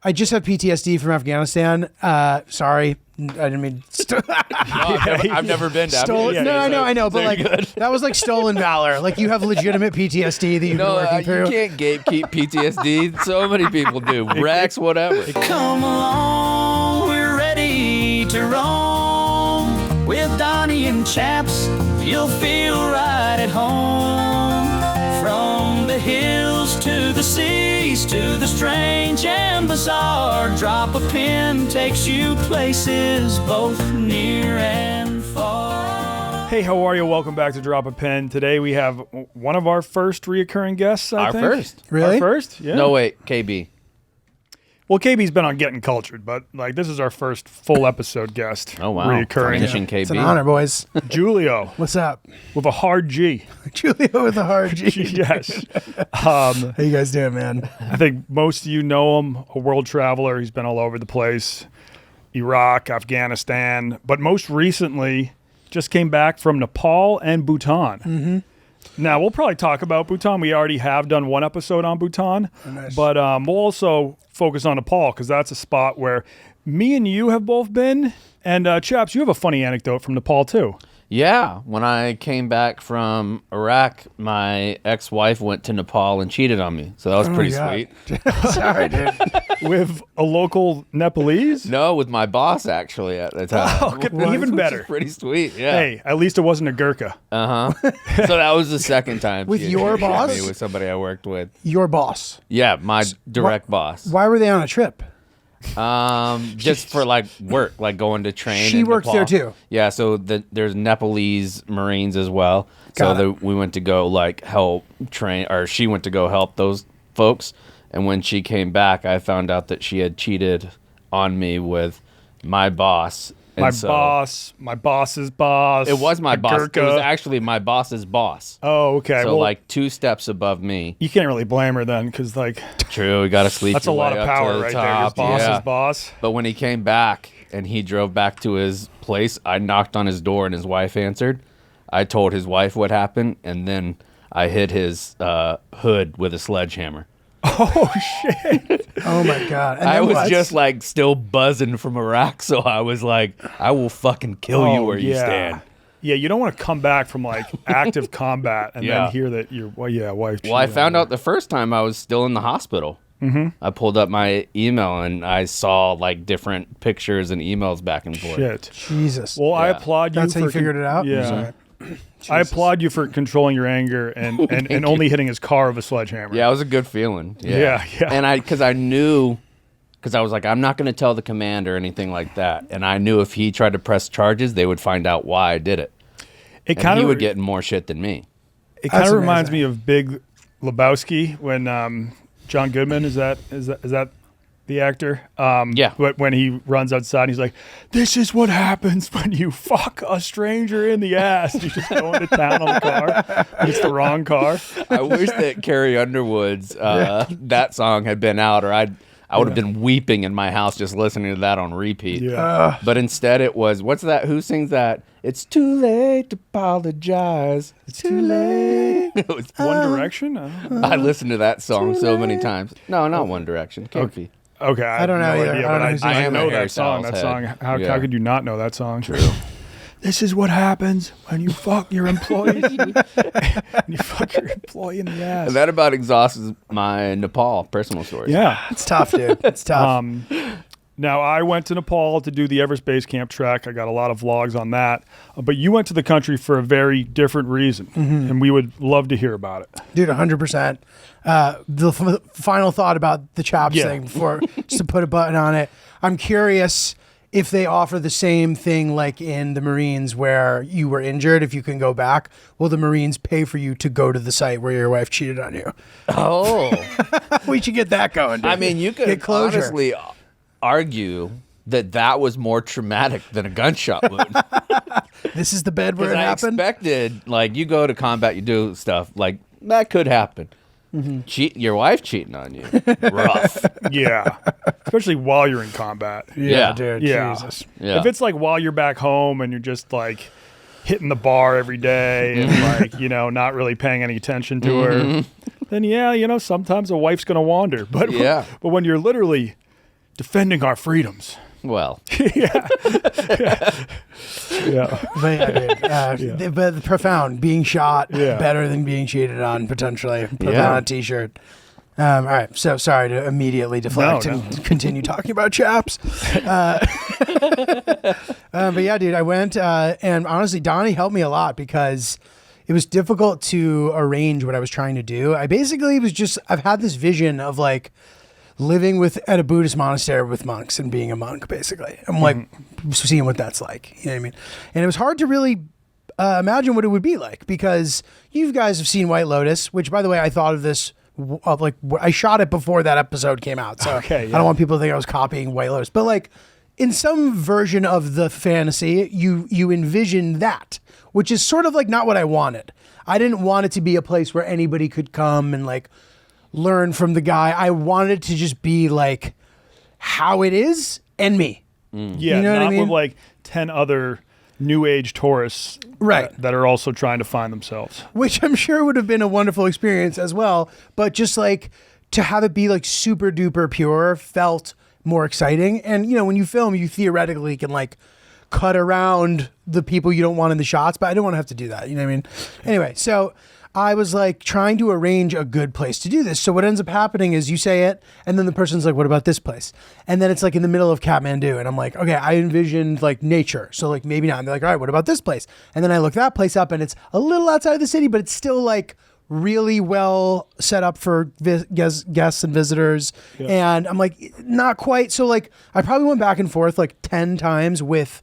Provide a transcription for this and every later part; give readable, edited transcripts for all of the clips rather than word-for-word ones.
I just have PTSD from Afghanistan. Sorry. I didn't mean... I've never been to Afghanistan. No, I know. But like that was like stolen valor. Like you have legitimate PTSD that you've been working through. You can't gatekeep PTSD. So many people do. Rex, whatever. Come along, we're ready to roam. With Donnie and Chaps, you'll feel right at home. From the hills to the seas to the strange and bizarre, Drop a Pin takes you places both near and far. Hey, how are you? Welcome back to Drop a Pin. Today we have one of our first reoccurring guests, I think. First? Really? Our first? Yeah. No, wait, KB. Well, KB's been on Getting Cultured, but like this is our first full episode guest. Oh, wow. Reoccurring. Finishing KB. It's an honor, boys. Giulio What's up? with a hard G. Julio with a hard G. Yes. How you guys doing, man? I think most of you know him, a world traveler. He's been all over the place. Iraq, Afghanistan, but most recently just came back from Nepal and Bhutan. Mm-hmm. Now, we'll probably talk about Bhutan. We already have done one episode on Bhutan, nice. But we'll also focus on Nepal because that's a spot where me and you have both been. And Chaps, you have a funny anecdote from Nepal too. Yeah, when I came back from Iraq, my ex-wife went to Nepal and cheated on me. So that was pretty God. sweet. Sorry, dude. With a local Nepalese? No, with my boss, actually, at the time. Oh, even better. Pretty sweet, yeah. Hey, at least it wasn't a Gurkha. So that was the second time. With she had your cheated on boss? me with somebody I worked with. Your boss. Yeah, my direct boss. Why were they on a trip? Just for like work, like going to train. She in works Nepal. there too. Yeah, so there's Nepalese Marines as well. Got We went to go like help train, or she went to go help those folks. And when she came back, I found out that she had cheated on me with my boss. And My boss's boss. It was my the boss. Gurkha. It was actually my boss's boss. Oh, okay. So well, like 2 steps above me. you can't really blame her then, because like True, we got to sleep. that's a your lot way of up to power the right there. Your top, boss's yeah. boss. But when he came back and he drove back to his place, I knocked on his door and his wife answered. I told his wife what happened, and then I hit his hood with a sledgehammer. Oh shit! Oh my God. And I then was what? just like still buzzing from Iraq, so I was like, I will fucking kill you where you stand. Yeah, you don't want to come back from like active combat and Yeah. then hear that your wife. Well, I cheated found on out the first time I was still in the hospital. Mm-hmm. I pulled up my email and I saw like different pictures and emails back and you. forth. Shit. Jesus. Well, I Yeah. applaud you. That's for how you figured it out? Yeah. Sorry. I applaud you for controlling your anger and only hitting his car with a sledgehammer. Yeah, it was a good feeling. Yeah. And because I knew, because I was like, I'm not going to tell the commander or anything like that. And I knew if he tried to press charges, they would find out why I did it. It And kind he of would get more shit than me. It kind That's of reminds amazing. me of Big Lebowski when John Goodman is that the actor? Yeah. But when he runs outside, he's like, "This is what happens when you fuck a stranger in the ass." He's just going to town on the car, but it's the wrong car. I wish that Carrie Underwood's that song had been out, or I would have been weeping in my house just listening to that on repeat. Yeah. But instead it was, what's that? Who sings that? It's too late to apologize. It's too late. It was One Direction. I don't know. I listened to that song so many times. No, not One Direction. Can't be. Okay, I don't have know no either. idea, I don't know but who's I singing know that. that song. Harry That Styles song. How Yeah. could you not know that song? True. This is what happens when you fuck your employee. You fuck your employee in the ass. And that about exhausts my Nepal personal stories. Yeah. It's tough, dude. It's tough. Now, I went to Nepal to do the Everest Base Camp trek. I got a lot of vlogs on that. But you went to the country for a very different reason, and we would love to hear about it. Dude, 100%. The final thought about the Chaps Yeah. thing before, just to put a button on it. I'm curious if they offer the same thing like in the Marines where you were injured, if you can go back, will the Marines pay for you to go to the site where your wife cheated on you? Oh. We should get that going, dude. I mean, you Get could closure. honestly argue that was more traumatic than a gunshot wound. This is the bed where Because it I happened? expected, like, you go to combat, you do stuff, like, that could happen. Your wife cheating on you. Rough. Yeah. Especially while you're in combat. Yeah. dude. Yeah. Jesus. Yeah. If it's like while you're back home and you're just like hitting the bar every day and like, not really paying any attention to her, then yeah, sometimes a wife's going to wander. But Yeah. but when you're literally defending our freedoms. Well, Yeah. But yeah, dude, but profound. Being shot Yeah. better than being cheated on, potentially. Put that Yeah. on a t-shirt. All right. So sorry to immediately deflect No, and continue talking about chaps. But yeah, dude, I went and honestly, Donnie helped me a lot because it was difficult to arrange what I was trying to do. I basically I've had this vision of like living at a Buddhist monastery with monks and being a monk, basically. I'm like seeing what that's like. You know what I mean? And it was hard to really imagine what it would be like because you guys have seen White Lotus, which by the way, I thought of this I shot it before that episode came out. So Okay, I don't want people to think I was copying White Lotus, but like in some version of the fantasy, you envision that, which is sort of like not what I wanted. I didn't want it to be a place where anybody could come and like learn from the guy. I wanted it to just be like how it is and me. Yeah, You know what I not mean? with like 10 other new age tourists Right. that are also trying to find themselves. Which I'm sure would have been a wonderful experience as well. But just like to have it be like super duper pure felt more exciting. And you know, when you film, you theoretically can like cut around the people you don't want in the shots, but I don't want to have to do that. You know what I mean? Anyway, so I was like trying to arrange a good place to do this. So what ends up happening is you say it, and then the person's like, what about this place? And then it's like in the middle of Kathmandu. And I'm like, okay, I envisioned like nature. So like maybe not. And they're like, all right, what about this place? And then I look that place up and it's a little outside of the city, but it's still like really well set up for guests and visitors. Yeah. And I'm like, not quite. So like I probably went back and forth like 10 times with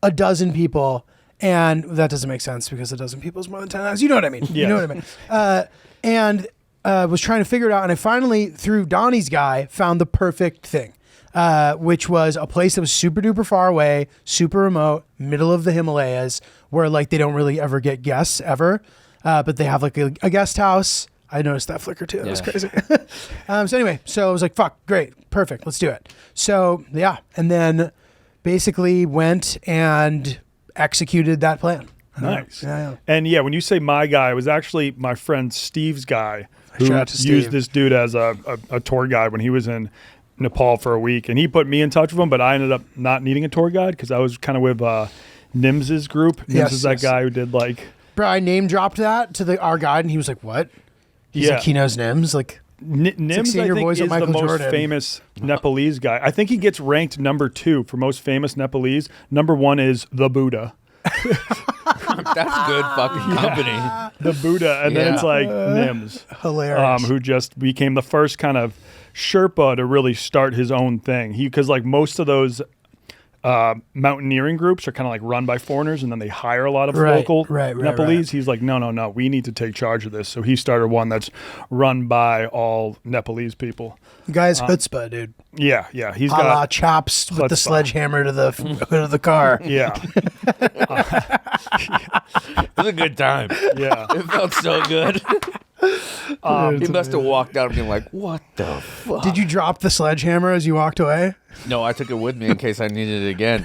a dozen people. And that doesn't make sense because a dozen people is more than 10 times. You know what I mean? Yeah. You know what I mean? And was trying to figure it out. And I finally, through Donnie's guy, found the perfect thing, which was a place that was super duper far away, super remote, middle of the Himalayas, where like they don't really ever get guests ever. But they have like a guest house. I noticed that flicker too. That was Yeah. crazy. So anyway, so I was like, fuck, great, perfect, let's do it. So yeah. And then basically went and executed that plan. Nice. Yeah. And yeah, when you say my guy, it was actually my friend Steve's guy who Shout out to used Steve. this dude as a tour guide when he was in Nepal for a week. And he put me in touch with him, but I ended up not needing a tour guide because I was kind of with Nims's group. Nims Yes, is that yes. guy who did like... Bro, I name dropped that to our guide and he was like, what? He's Yeah. like, he knows Nims? Like, Nims, I senior think, boys is with the Michael most Jordan. famous Nepalese guy. I think he gets ranked number 2 for most famous Nepalese. Number 1 is the Buddha. that's good fucking company. The Buddha. And then Yeah. it's like Nims. hilarious. Who just became the first kind of Sherpa to really start his own thing. Because like most of those mountaineering groups are kind of like run by foreigners, and then they hire a lot of Right, local right, Nepalese. right. He's like, no, we need to take charge of this. So he started one that's run by all Nepalese people. Guy's chutzpah, dude. Yeah, he's A la got Chaps with the chutzpah. sledgehammer to the hood of the car. yeah, It was a good time. yeah. It felt so good. He must have walked out and been like, what the fuck? Did you drop the sledgehammer as you walked away? No, I took it with me in case I needed it again.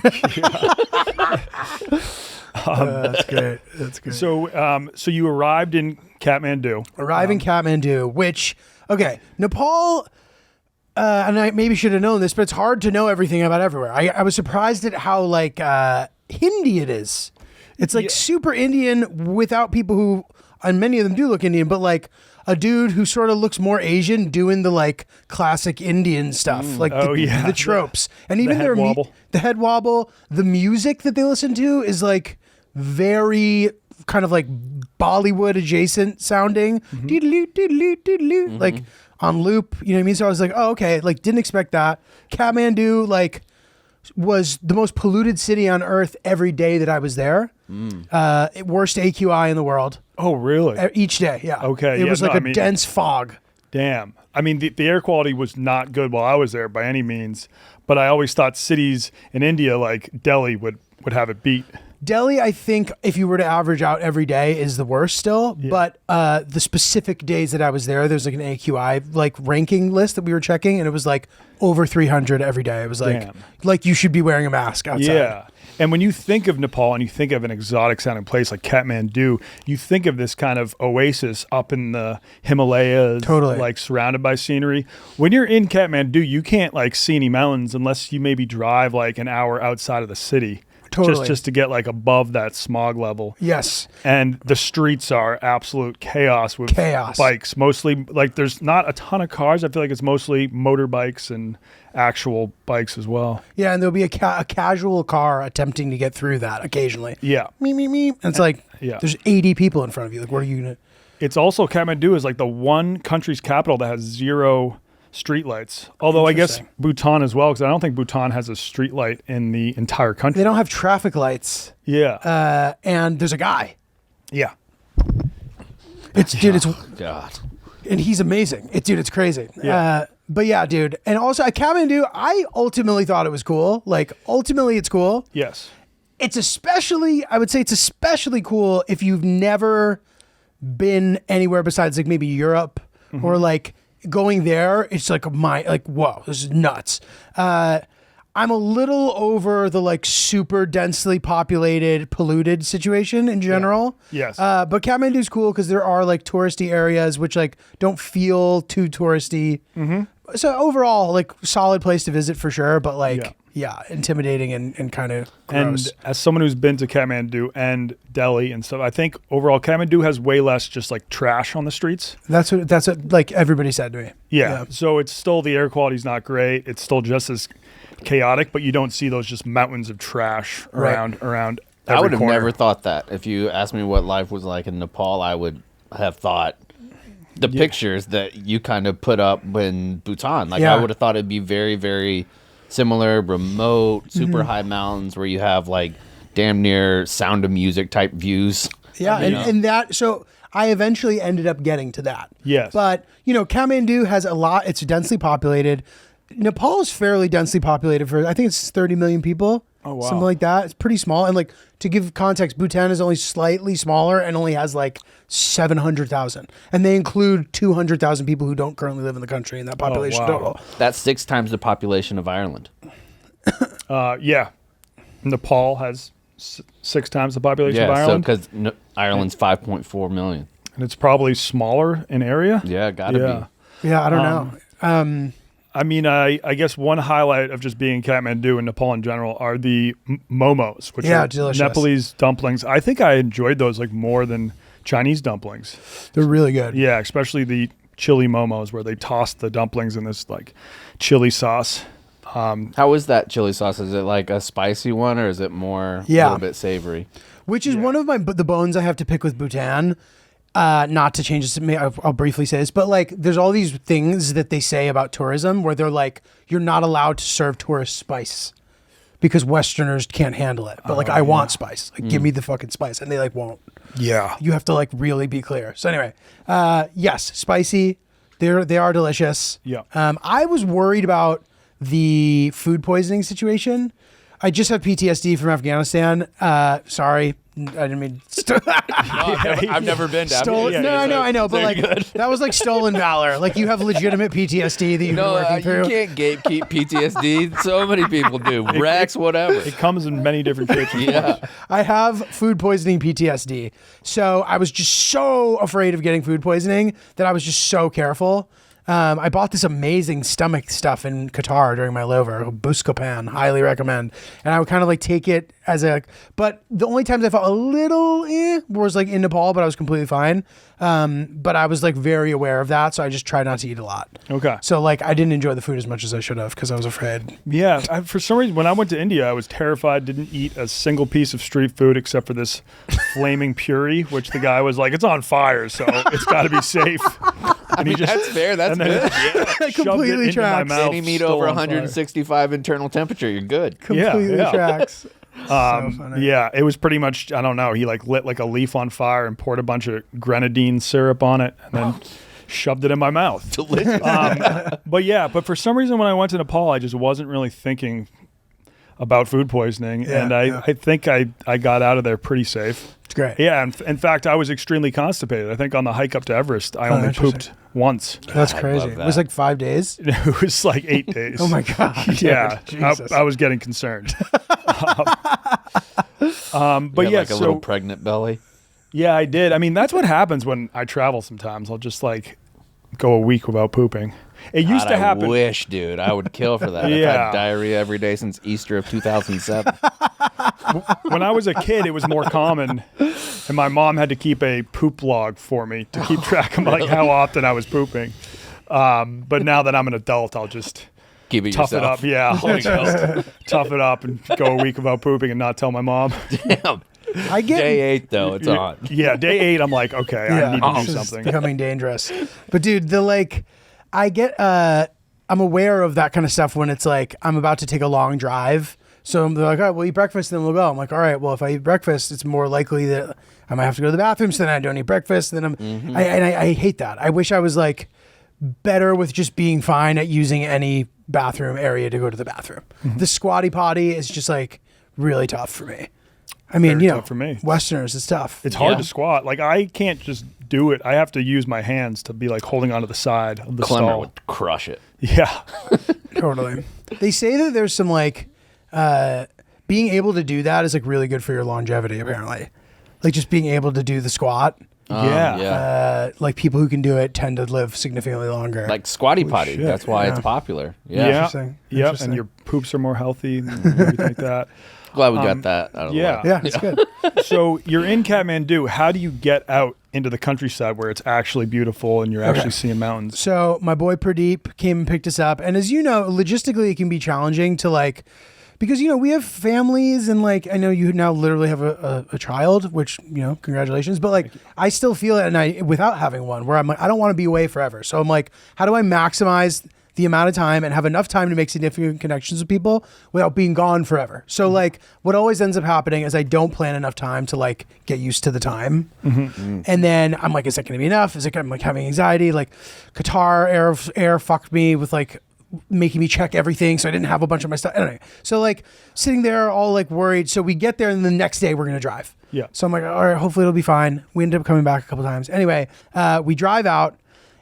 That's great. That's great. So you arrived in Kathmandu. Arrive in Kathmandu, which, okay, Nepal, and I maybe should have known this, but it's hard to know everything about everywhere. I was surprised at how, like, Hindi it is. It's, like, super Indian without people who, and many of them do look Indian, but, like, a dude who sort of looks more Asian doing the, like, classic Indian stuff, like the tropes. And even head wobble. the head wobble, the music that they listen to is, like, very kind of like Bollywood adjacent sounding, doodaloo, doodaloo, doodaloo, like on loop. You know what I mean? So I was like, oh, okay. Like, didn't expect that. Kathmandu, like, was the most polluted city on earth every day that I was there. Worst AQI in the world. Oh, really? Each day, yeah. Okay, It yeah, was no, like I a mean- dense fog. Damn. I mean, the air quality was not good while I was there by any means, but I always thought cities in India like Delhi would have it beat. Delhi, I think if you were to average out every day is the worst still, but the specific days that I was there's like an AQI like ranking list that we were checking, and it was like over 300 every day. It was like you should be wearing a mask outside. Yeah. And when you think of Nepal and you think of an exotic sounding place like Kathmandu, you think of this kind of oasis up in the Himalayas, Totally. like surrounded by scenery. When you're in Kathmandu, you can't like see any mountains unless you maybe drive like an hour outside of the city. Totally. Just to get like above that smog level. Yes. And the streets are absolute chaos with bikes. Mostly like there's not a ton of cars. I feel like it's mostly motorbikes and actual bikes as well. Yeah, and there'll be a casual car attempting to get through that occasionally. Yeah. Me. And it's like there's 80 people in front of you. Like, what are you going to... It's also, Kathmandu is like the one country's capital that has 0 streetlights. Although I guess Bhutan as well, because I don't think Bhutan has a streetlight in the entire country. They don't have traffic lights. Yeah. And there's a guy. Yeah. It's God. And he's amazing. It's crazy. Yeah. But yeah, dude. And also at Kathmandu, I ultimately thought it was cool. Like, ultimately it's cool. Yes. I would say it's especially cool if you've never been anywhere besides like maybe Europe or like going there. It's like whoa, this is nuts. I'm a little over the like super densely populated, polluted situation in general. Yeah. Yes. But Kathmandu's cool because there are like touristy areas which like don't feel too touristy. Mm-hmm. So overall, like solid place to visit for sure. But like, intimidating and kind of gross. And as someone who's been to Kathmandu and Delhi and stuff, I think overall Kathmandu has way less just like trash on the streets. That's what like everybody said to me. Yeah. So it's still, the air quality's not great. It's still just as chaotic, but you don't see those just mountains of trash around every I would have corner. never thought that. If you asked me what life was like in Nepal, I would have thought the pictures that you kind of put up in Bhutan. Like I would have thought it'd be very, very similar, remote, super high mountains where you have like damn near Sound of Music type views. Yeah, and that, so I eventually ended up getting to that. Yes. But, Kathmandu has a lot, it's densely populated. Nepal is fairly densely populated I think it's 30 million people. Oh, wow. Something like that. It's pretty small. And like, to give context, Bhutan is only slightly smaller and only has like 700,000. And they include 200,000 people who don't currently live in the country in that population total. That's 6 times the population of Ireland. Yeah. Nepal has 6 times the population of Ireland. Yeah, so because Ireland's 5.4 million. And it's probably smaller in area. Yeah, gotta be. Yeah, I don't know. I mean, I guess one highlight of just being in Kathmandu and Nepal in general are the momos, which are delicious. Nepalese dumplings. I think I enjoyed those like more than Chinese dumplings. They're really good. Yeah, especially the chili momos where they toss the dumplings in this like chili sauce. How is that chili sauce? Is it like a spicy one or is it more a little bit savory? Which is one of the bones I have to pick with Bhutan. Not to change this, I'll briefly say this, but like there's all these things that they say about tourism where they're like, you're not allowed to serve tourist spice because Westerners can't handle it. But I want spice. Like, give me the fucking spice. And they like won't. Yeah. You have to like really be clear. So anyway, yes, spicy. They are delicious. Yeah. I was worried about the food poisoning situation. I just have PTSD from Afghanistan. Sorry. I didn't mean. I've never been to Stolen. Afghanistan. I know, but like that was like stolen valor. Like you have legitimate PTSD that you've been working through. You can't gatekeep PTSD. So many people do. Rex, whatever. It comes in many different shapes. Yeah. I have food poisoning PTSD, so I was just so afraid of getting food poisoning that I was just so careful. I bought this amazing stomach stuff in Qatar during my layover, Buscopan, highly recommend. And I would kind of like take it but the only times I felt a little was like in Nepal, but I was completely fine. But I was like very aware of that, so I just tried not to eat a lot. Okay. So like I didn't enjoy the food as much as I should have because I was afraid. Yeah, for some reason, when I went to India, I was terrified, didn't eat a single piece of street food except for this flaming puri, which the guy was like, it's on fire, so it's got to be safe. And that's fair. That's good. Yeah. Completely tracks. Any meat over 165 internal temperature, you're good. Completely tracks. Yeah, it was pretty much, I don't know, he like lit like a leaf on fire and poured a bunch of grenadine syrup on it and then shoved it in my mouth. Delicious. But for some reason when I went to Nepal, I just wasn't really thinking about food poisoning, and I think I got out of there pretty safe. It's great. Yeah, and in fact, I was extremely constipated. I think on the hike up to Everest, I only pooped once. That's I crazy. love It that. was like 5 days. It was like 8 days. Oh my god. Yeah, Jesus. I was getting concerned. But You had yeah, like a little pregnant belly. yeah, I did. I mean, that's what happens when I travel. Sometimes I'll just like go a week without pooping. It used God, to happen. I wish, dude. I would kill for that. I've Yeah. had diarrhea every day since Easter of 2007. When I was a kid, it was more common, and my mom had to keep a poop log for me to keep track of like how often I was pooping. But now that I'm an adult, I'll just Keep it tough yourself. it up. Yeah, Holy Ghost. tough it up and go a week without pooping and not tell my mom. Damn. I get Day 8, though. It's on. Yeah, day 8, I'm like, okay, I need to this do is something. becoming dangerous. But dude, I'm aware of that kind of stuff when it's like I'm about to take a long drive. So they're like, all right, we'll eat breakfast, then we'll go. I'm like, all right, well, if I eat breakfast, it's more likely that I might have to go to the bathroom. So then I don't eat breakfast. Then I hate that. I wish I was like better with just being fine at using any bathroom area to go to the bathroom. The squatty potty is just like really tough for me. I mean, Very tough for me. Westerners, it's tough. It's hard Yeah. to squat. Like I can't just do it. I have to use my hands to be like holding onto the side of the Clemmer stall. would crush it. Yeah. Totally. They say that there's some like being able to do that is like really good for your longevity, apparently. Like just being able to do the squat. Yeah. Like people who can do it tend to live significantly longer. Like squatty potty. shit. That's why Yeah. it's popular. Yeah. Interesting. Yep. Interesting. And your poops are more healthy and everything like that. Glad we got that out of the yeah. way. Yeah, it's good. So you're in Kathmandu. How do you get out into the countryside where it's actually beautiful and you're actually seeing mountains? So my boy Pradeep came and picked us up. And as you know, logistically, it can be challenging to like, because, you know, we have families and like, I know you now literally have a child, which, you know, congratulations. But like, I still feel it at night without having one where I'm like, I don't want to be away forever. So I'm like, how do I maximize the amount of time and have enough time to make significant connections with people without being gone forever? So like what always ends up happening is I don't plan enough time to like get used to the time. And then I'm like, is that going to be enough? Is it I'm like having anxiety? Like Qatar air fucked me with like making me check everything. So I didn't have a bunch of my stuff. Anyway, so like sitting there all like worried. So we get there and the next day we're going to drive. Yeah. So I'm like, all right, hopefully it'll be fine. We ended up coming back a couple times. Anyway, we drive out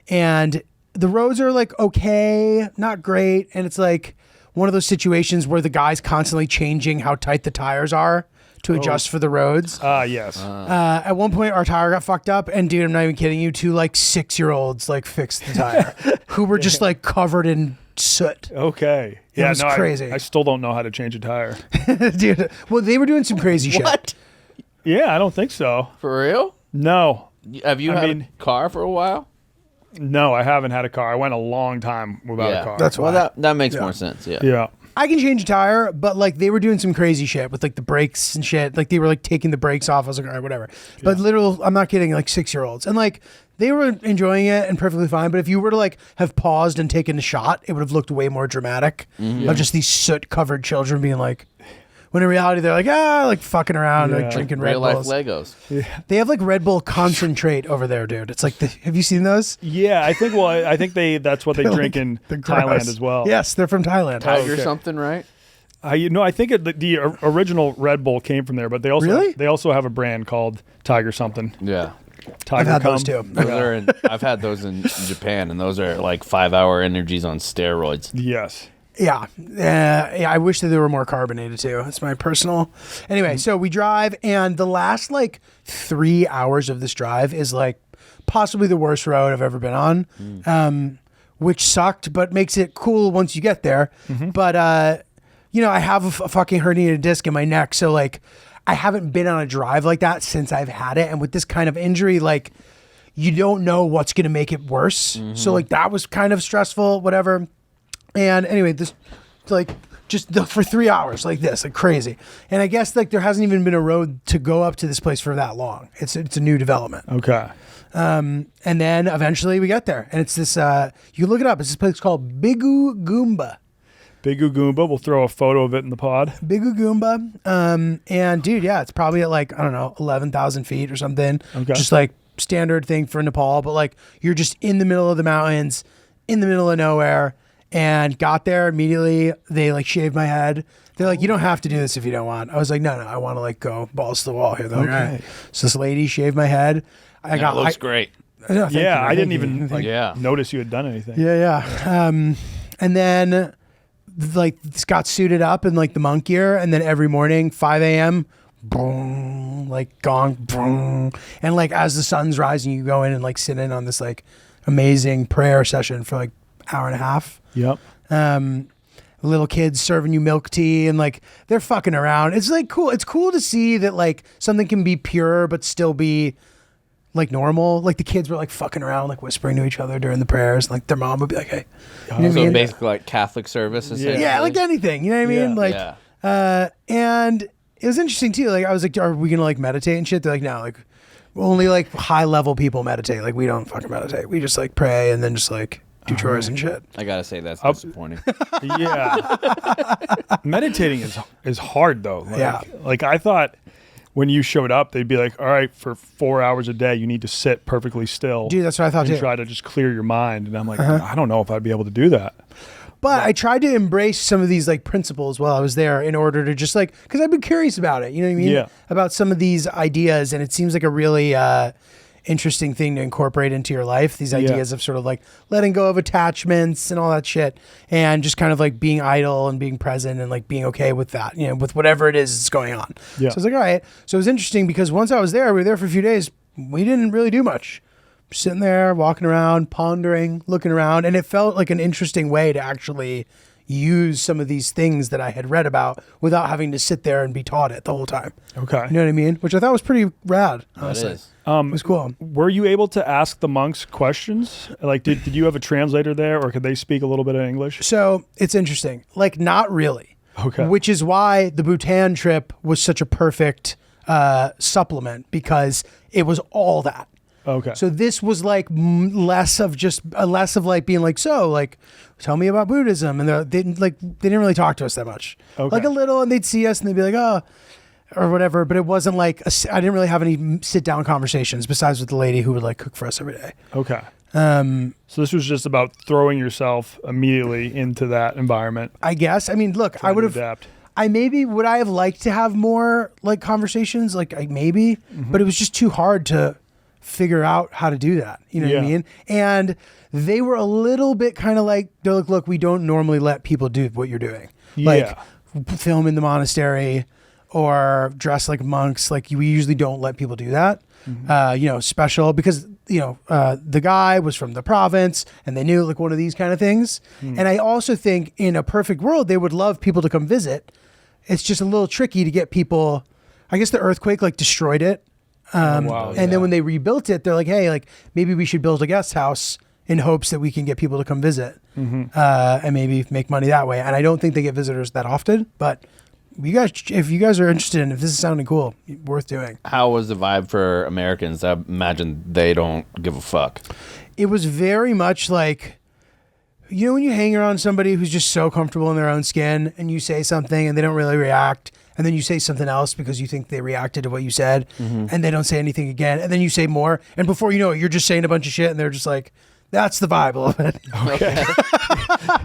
and the roads are like, okay, not great. And it's like one of those situations where the guy's constantly changing how tight the tires are to adjust for the roads. Yes. At one point our tire got fucked up and dude, I'm not even kidding you, 2 like 6-year-olds like fixed the tire who were just like covered in soot. Okay. Yeah, was crazy. I still don't know how to change a tire. Dude, well, they were doing some crazy shit. What? Yeah, I don't think so. For real? No. Have you I had mean- a car for a while? No, I haven't had a car. I went a long time without a car. That's well, why. that makes more sense. Yeah. yeah. I can change a tire, but like they were doing some crazy shit with like the brakes and shit. Like they were like taking the brakes off. I was like, all right, whatever. But literal, I'm not kidding, like 6-year-olds. And like they were enjoying it and perfectly fine. But if you were to like have paused and taken a shot, it would have looked way more dramatic of just these soot covered children being like, when in reality they're like, like fucking around, Yeah. like drinking Red Real life Bulls. Legos. They have like Red Bull concentrate over there, dude. It's like, have you seen those? Yeah, I think. Well, I think that's what they drink in They're Thailand gross. as well. Yes, they're from Thailand. Tiger okay. something, right? I think the original Red Bull came from there, but they also Really? they also have a brand called Tiger something. Yeah. Tiger I've had Cum. those too. Those are in, I've had those in Japan, and those are like 5-hour energies on steroids. Yes. Yeah. Yeah. I wish that they were more carbonated too. That's my personal. Anyway, so we drive, and the last like 3 hours of this drive is like possibly the worst road I've ever been on, which sucked, but makes it cool once you get there. But, you know, I have a fucking herniated disc in my neck. So like I haven't been on a drive like that since I've had it. And with this kind of injury, like you don't know what's going to make it worse. So like that was kind of stressful, whatever. And anyway, this like for 3 hours like this, like crazy. And I guess like there hasn't even been a road to go up to this place for that long. It's a new development. Okay. And then eventually we get there, and it's this, you can look it up. It's this place called Bigu Goomba. Bigu Goomba. We'll throw a photo of it in the pod. Bigu Goomba. And dude, yeah, it's probably at like, I don't know, 11,000 feet or something. Okay. Just like standard thing for Nepal, but like you're just in the middle of the mountains, in the middle of nowhere. and got there immediately. They like shaved my head. They're like, you don't have to do this if you don't want. I was like, no, I want to like go balls to the wall here. They're like, all right. So this lady shaved my head. Looks great. No, thank you, I didn't thank even you. notice you had done anything. Yeah. And then like got suited up in like the monk gear, and then every morning 5 a.m. boom, like gong, boom, and like as the sun's rising, you go in and like sit in on this like amazing prayer session for like hour and a half. Yep. Little kids serving you milk tea, and like they're fucking around. It's like cool. It's cool to see that like something can be pure but still be like normal. Like the kids were like fucking around, like whispering to each other during the prayers. Like their mom would be like, "Hey," you know what I mean? Basically like Catholic services. Yeah, like anything. You know what I mean? Like, and it was interesting too. Like I was like, "Are we gonna like meditate and shit?" They're like, "No, like only like high level people meditate. Like we don't fucking meditate. We just like pray and then just like do chores and shit." I gotta say that's disappointing. Yeah. Meditating is hard though. Like I thought when you showed up, they'd be like, all right, for 4 hours a day, you need to sit perfectly still. Dude, that's what I thought and too. Try to just clear your mind. And I'm like, I don't know if I'd be able to do that. But I tried to embrace some of these like principles while I was there in order to just like, because I've been curious about it, you know what I mean? Yeah. About some of these ideas, and it seems like a really interesting thing to incorporate into your life. These ideas of sort of like letting go of attachments and all that shit, and just kind of like being idle and being present and like being okay with that, you know, with whatever it is that's going on. Yeah. So I was like, all right. So it was interesting because once I was there, we were there for a few days. We didn't really do much. Sitting there, walking around, pondering, looking around, and it felt like an interesting way to actually use some of these things that I had read about without having to sit there and be taught it the whole time. Okay. You know what I mean? Which I thought was pretty rad, honestly. That is. It was cool. Were you able to ask the monks questions? Like, did you have a translator there, or could they speak a little bit of English? So it's interesting. Like, not really. Okay. Which is why the Bhutan trip was such a perfect supplement, because it was all that. Okay. So this was like less of like being like, so like, tell me about Buddhism, and they didn't really talk to us that much. Okay. Like a little, and they'd see us and they'd be like, oh, or whatever. But it wasn't like I didn't really have any sit down conversations besides with the lady who would like cook for us every day. Okay. So this was just about throwing yourself immediately into that environment. I guess. I mean, look, I would have. Adapt. Would I have liked to have more like conversations? Like maybe, but it was just too hard to figure out how to do that. You know what I mean? And they were a little bit kind of like, they're like, look, we don't normally let people do what you're doing. Like film in the monastery or dress like monks. Like we usually don't let people do that. You know, special because, you know, the guy was from the province and they knew like one of these kind of things. And I also think in a perfect world, they would love people to come visit. It's just a little tricky to get people. I guess the earthquake like destroyed it. And then when they rebuilt it, they're like, hey, like maybe we should build a guest house in hopes that we can get people to come visit and maybe make money that way. And I don't think they get visitors that often, but if you guys are interested and if this is sounding cool, worth doing. How was the vibe for Americans? I imagine they don't give a fuck. It was very much like, you know, when you hang around somebody who's just so comfortable in their own skin and you say something and they don't really react, and then you say something else because you think they reacted to what you said, and they don't say anything again, and then you say more, and before you know it, you're just saying a bunch of shit, and they're just like, that's the vibe of it. Okay.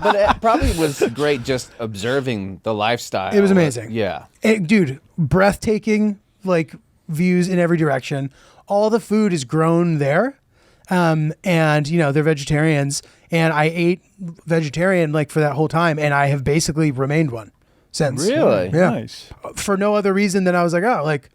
But it probably was great just observing the lifestyle. It was amazing. Yeah. Dude, breathtaking, like, views in every direction. All the food is grown there, and, you know, they're vegetarians, and I ate vegetarian, like, for that whole time, and I have basically remained one. Since. Really? Yeah. Nice. For no other reason than I was like, oh, like,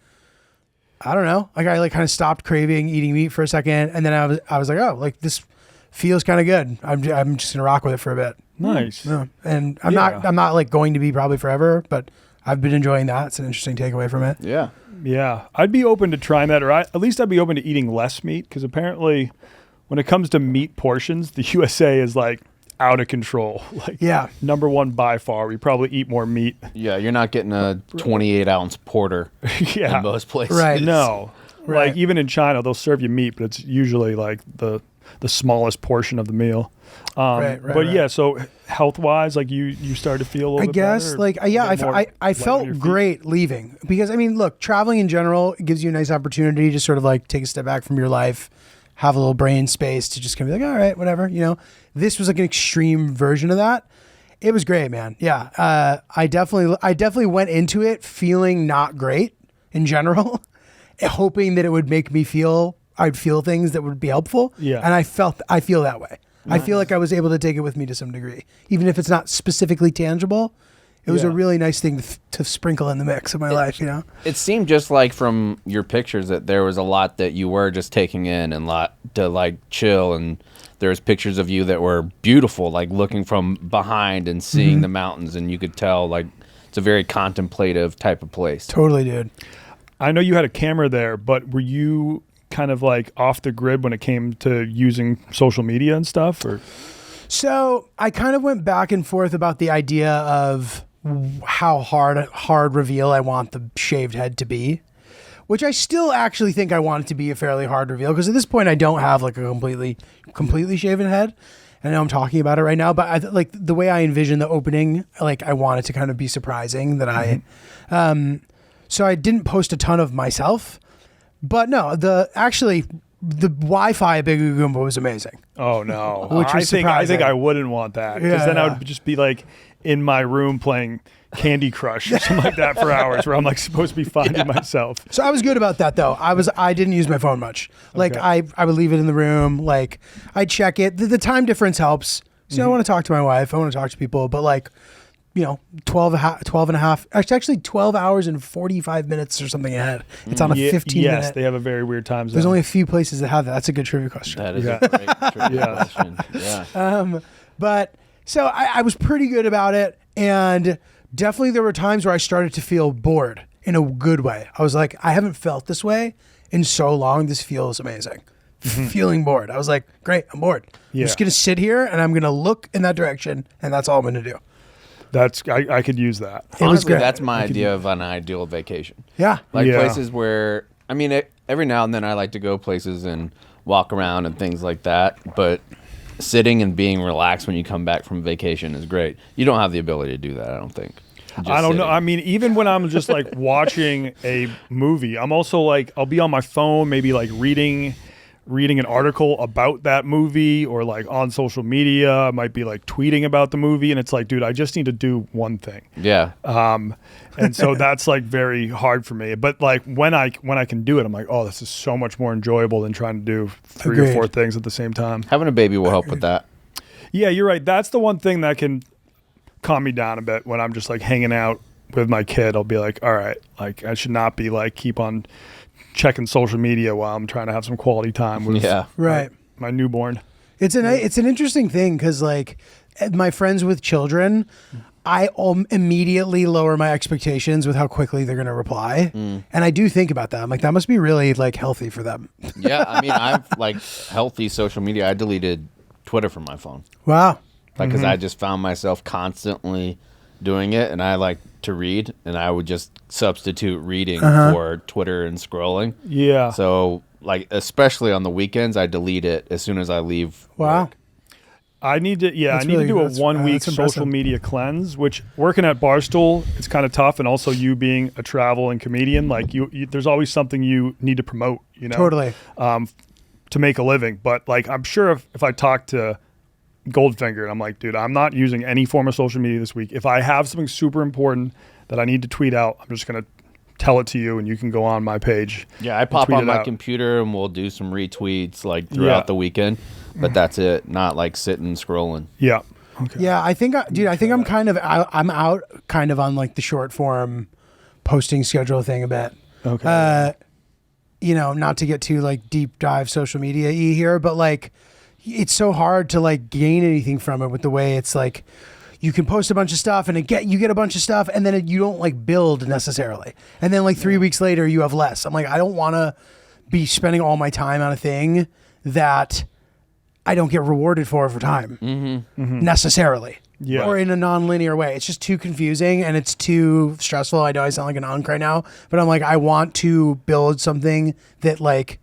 I don't know. Like I like kind of stopped craving eating meat for a second. And then I was like, oh, like this feels kind of good. I'm just gonna rock with it for a bit. Nice. Yeah. And I'm not like going to be probably forever, but I've been enjoying that. It's an interesting takeaway from it. Yeah. Yeah. I'd be open to trying that, or at least I'd be open to eating less meat, because apparently when it comes to meat portions, the USA is like out of control. Like number one by far. We probably eat more meat. Yeah, you're not getting a 28-ounce porter in most places. Right. No. Right. Like even in China, they'll serve you meat, but it's usually like the smallest portion of the meal. But yeah, so health-wise, like you started to feel a little bit guess better? like I felt great leaving, because I mean, look, traveling in general gives you a nice opportunity to sort of like take a step back from your life, have a little brain space to just kind of be like, all right, whatever, you know. This was like an extreme version of that. It was great, man. Yeah, I definitely went into it feeling not great in general, hoping that it would make me feel I'd feel things that would be helpful. Yeah, and I feel that way. Nice. I feel like I was able to take it with me to some degree, even if it's not specifically tangible. It was a really nice thing to sprinkle in the mix of my life, you know? It seemed just like from your pictures that there was a lot that you were just taking in and a lot to like chill. And there's pictures of you that were beautiful, like looking from behind and seeing the mountains. And you could tell like it's a very contemplative type of place. Totally, dude. I know you had a camera there, but were you kind of like off the grid when it came to using social media and stuff? Or So I kind of went back and forth about the idea of how hard reveal I want the shaved head to be, which I still actually think I want it to be a fairly hard reveal, because at this point I don't have like a completely shaven head. I know I'm talking about it right now, but like the way I envision the opening, like I want it to kind of be surprising that so I didn't post a ton of myself, but no, the Wi-Fi at Bigu Goomba was amazing. Oh no! Which was I think surprising. I wouldn't want that, because then I would just be like in my room playing Candy Crush or something like that for hours, where I'm like supposed to be finding myself. So I was good about that though. I didn't use my phone much. Like I would leave it in the room. Like I'd check it. The time difference helps. So I want to talk to my wife. I want to talk to people, but like, you know, 12 and a half, actually 12 hours and 45 minutes or something ahead. It's on a 15 Yes, minute. they have a very weird time zone. There's only a few places that have that. That's a good trivia question. That is a great trivia question. Yeah. But so I was pretty good about it. And definitely there were times where I started to feel bored in a good way. I was like, I haven't felt this way in so long. This feels amazing. Feeling bored. I was like, great, I'm bored. I'm just going to sit here and I'm going to look in that direction. And that's all I'm going to do. I could use that. Honestly, that's my idea of an ideal vacation. Yeah. Like places where, I mean, every now and then I like to go places and walk around and things like that. But sitting and being relaxed when you come back from vacation is great. You don't have the ability to do that, I don't think. I don't know. I mean, even when I'm just like watching a movie, I'm also like, I'll be on my phone, maybe like reading an article about that movie, or like on social media, I might be like tweeting about the movie, and it's like, dude, I just need to do one thing. Yeah. And so that's like very hard for me. But like when I can do it, I'm like, oh, this is so much more enjoyable than trying to do three or four things at the same time. Having a baby will help with that. Yeah, you're right. That's the one thing that can calm me down a bit when I'm just like hanging out with my kid. I'll be like, all right, like I should not be like keep on checking social media while I'm trying to have some quality time with my newborn. It's an interesting thing, because like my friends with children, I immediately lower my expectations with how quickly they're going to reply. And I do think about that. I'm like, that must be really like healthy for them. Yeah. I mean, I've like healthy social media. I deleted Twitter from my phone. Wow. Like, because I just found myself constantly doing it, and I like to read, and I would just substitute reading for Twitter and scrolling. Yeah. So, like, especially on the weekends, I delete it as soon as I leave. Wow. Work. I need to do a 1 week social media cleanse, which working at Barstool, it's kind of tough. And also you being a traveling comedian, like you there's always something you need to promote, you know, Totally. To make a living. But like, I'm sure if I talk to Goldfinger and I'm like, dude, I'm not using any form of social media this week. If I have something super important that I need to tweet out, I'm just going to tell it to you and you can go on my page. Yeah, I pop on my computer and we'll do some retweets like throughout the weekend, but that's it. Not like sitting scrolling. Yeah. Okay. Yeah, I think I'm kind of I'm out kind of on like the short form posting schedule thing a bit. Okay. You know, not to get too like deep dive social media here, but like it's so hard to like gain anything from it with the way it's like you can post a bunch of stuff and you get a bunch of stuff and then you don't like build necessarily. And then like 3 weeks later you have less. I'm like, I don't want to be spending all my time on a thing that I don't get rewarded for time necessarily. Yeah. Or in a non-linear way. It's just too confusing and it's too stressful. I know I sound like an unk right now, but I'm like, I want to build something that like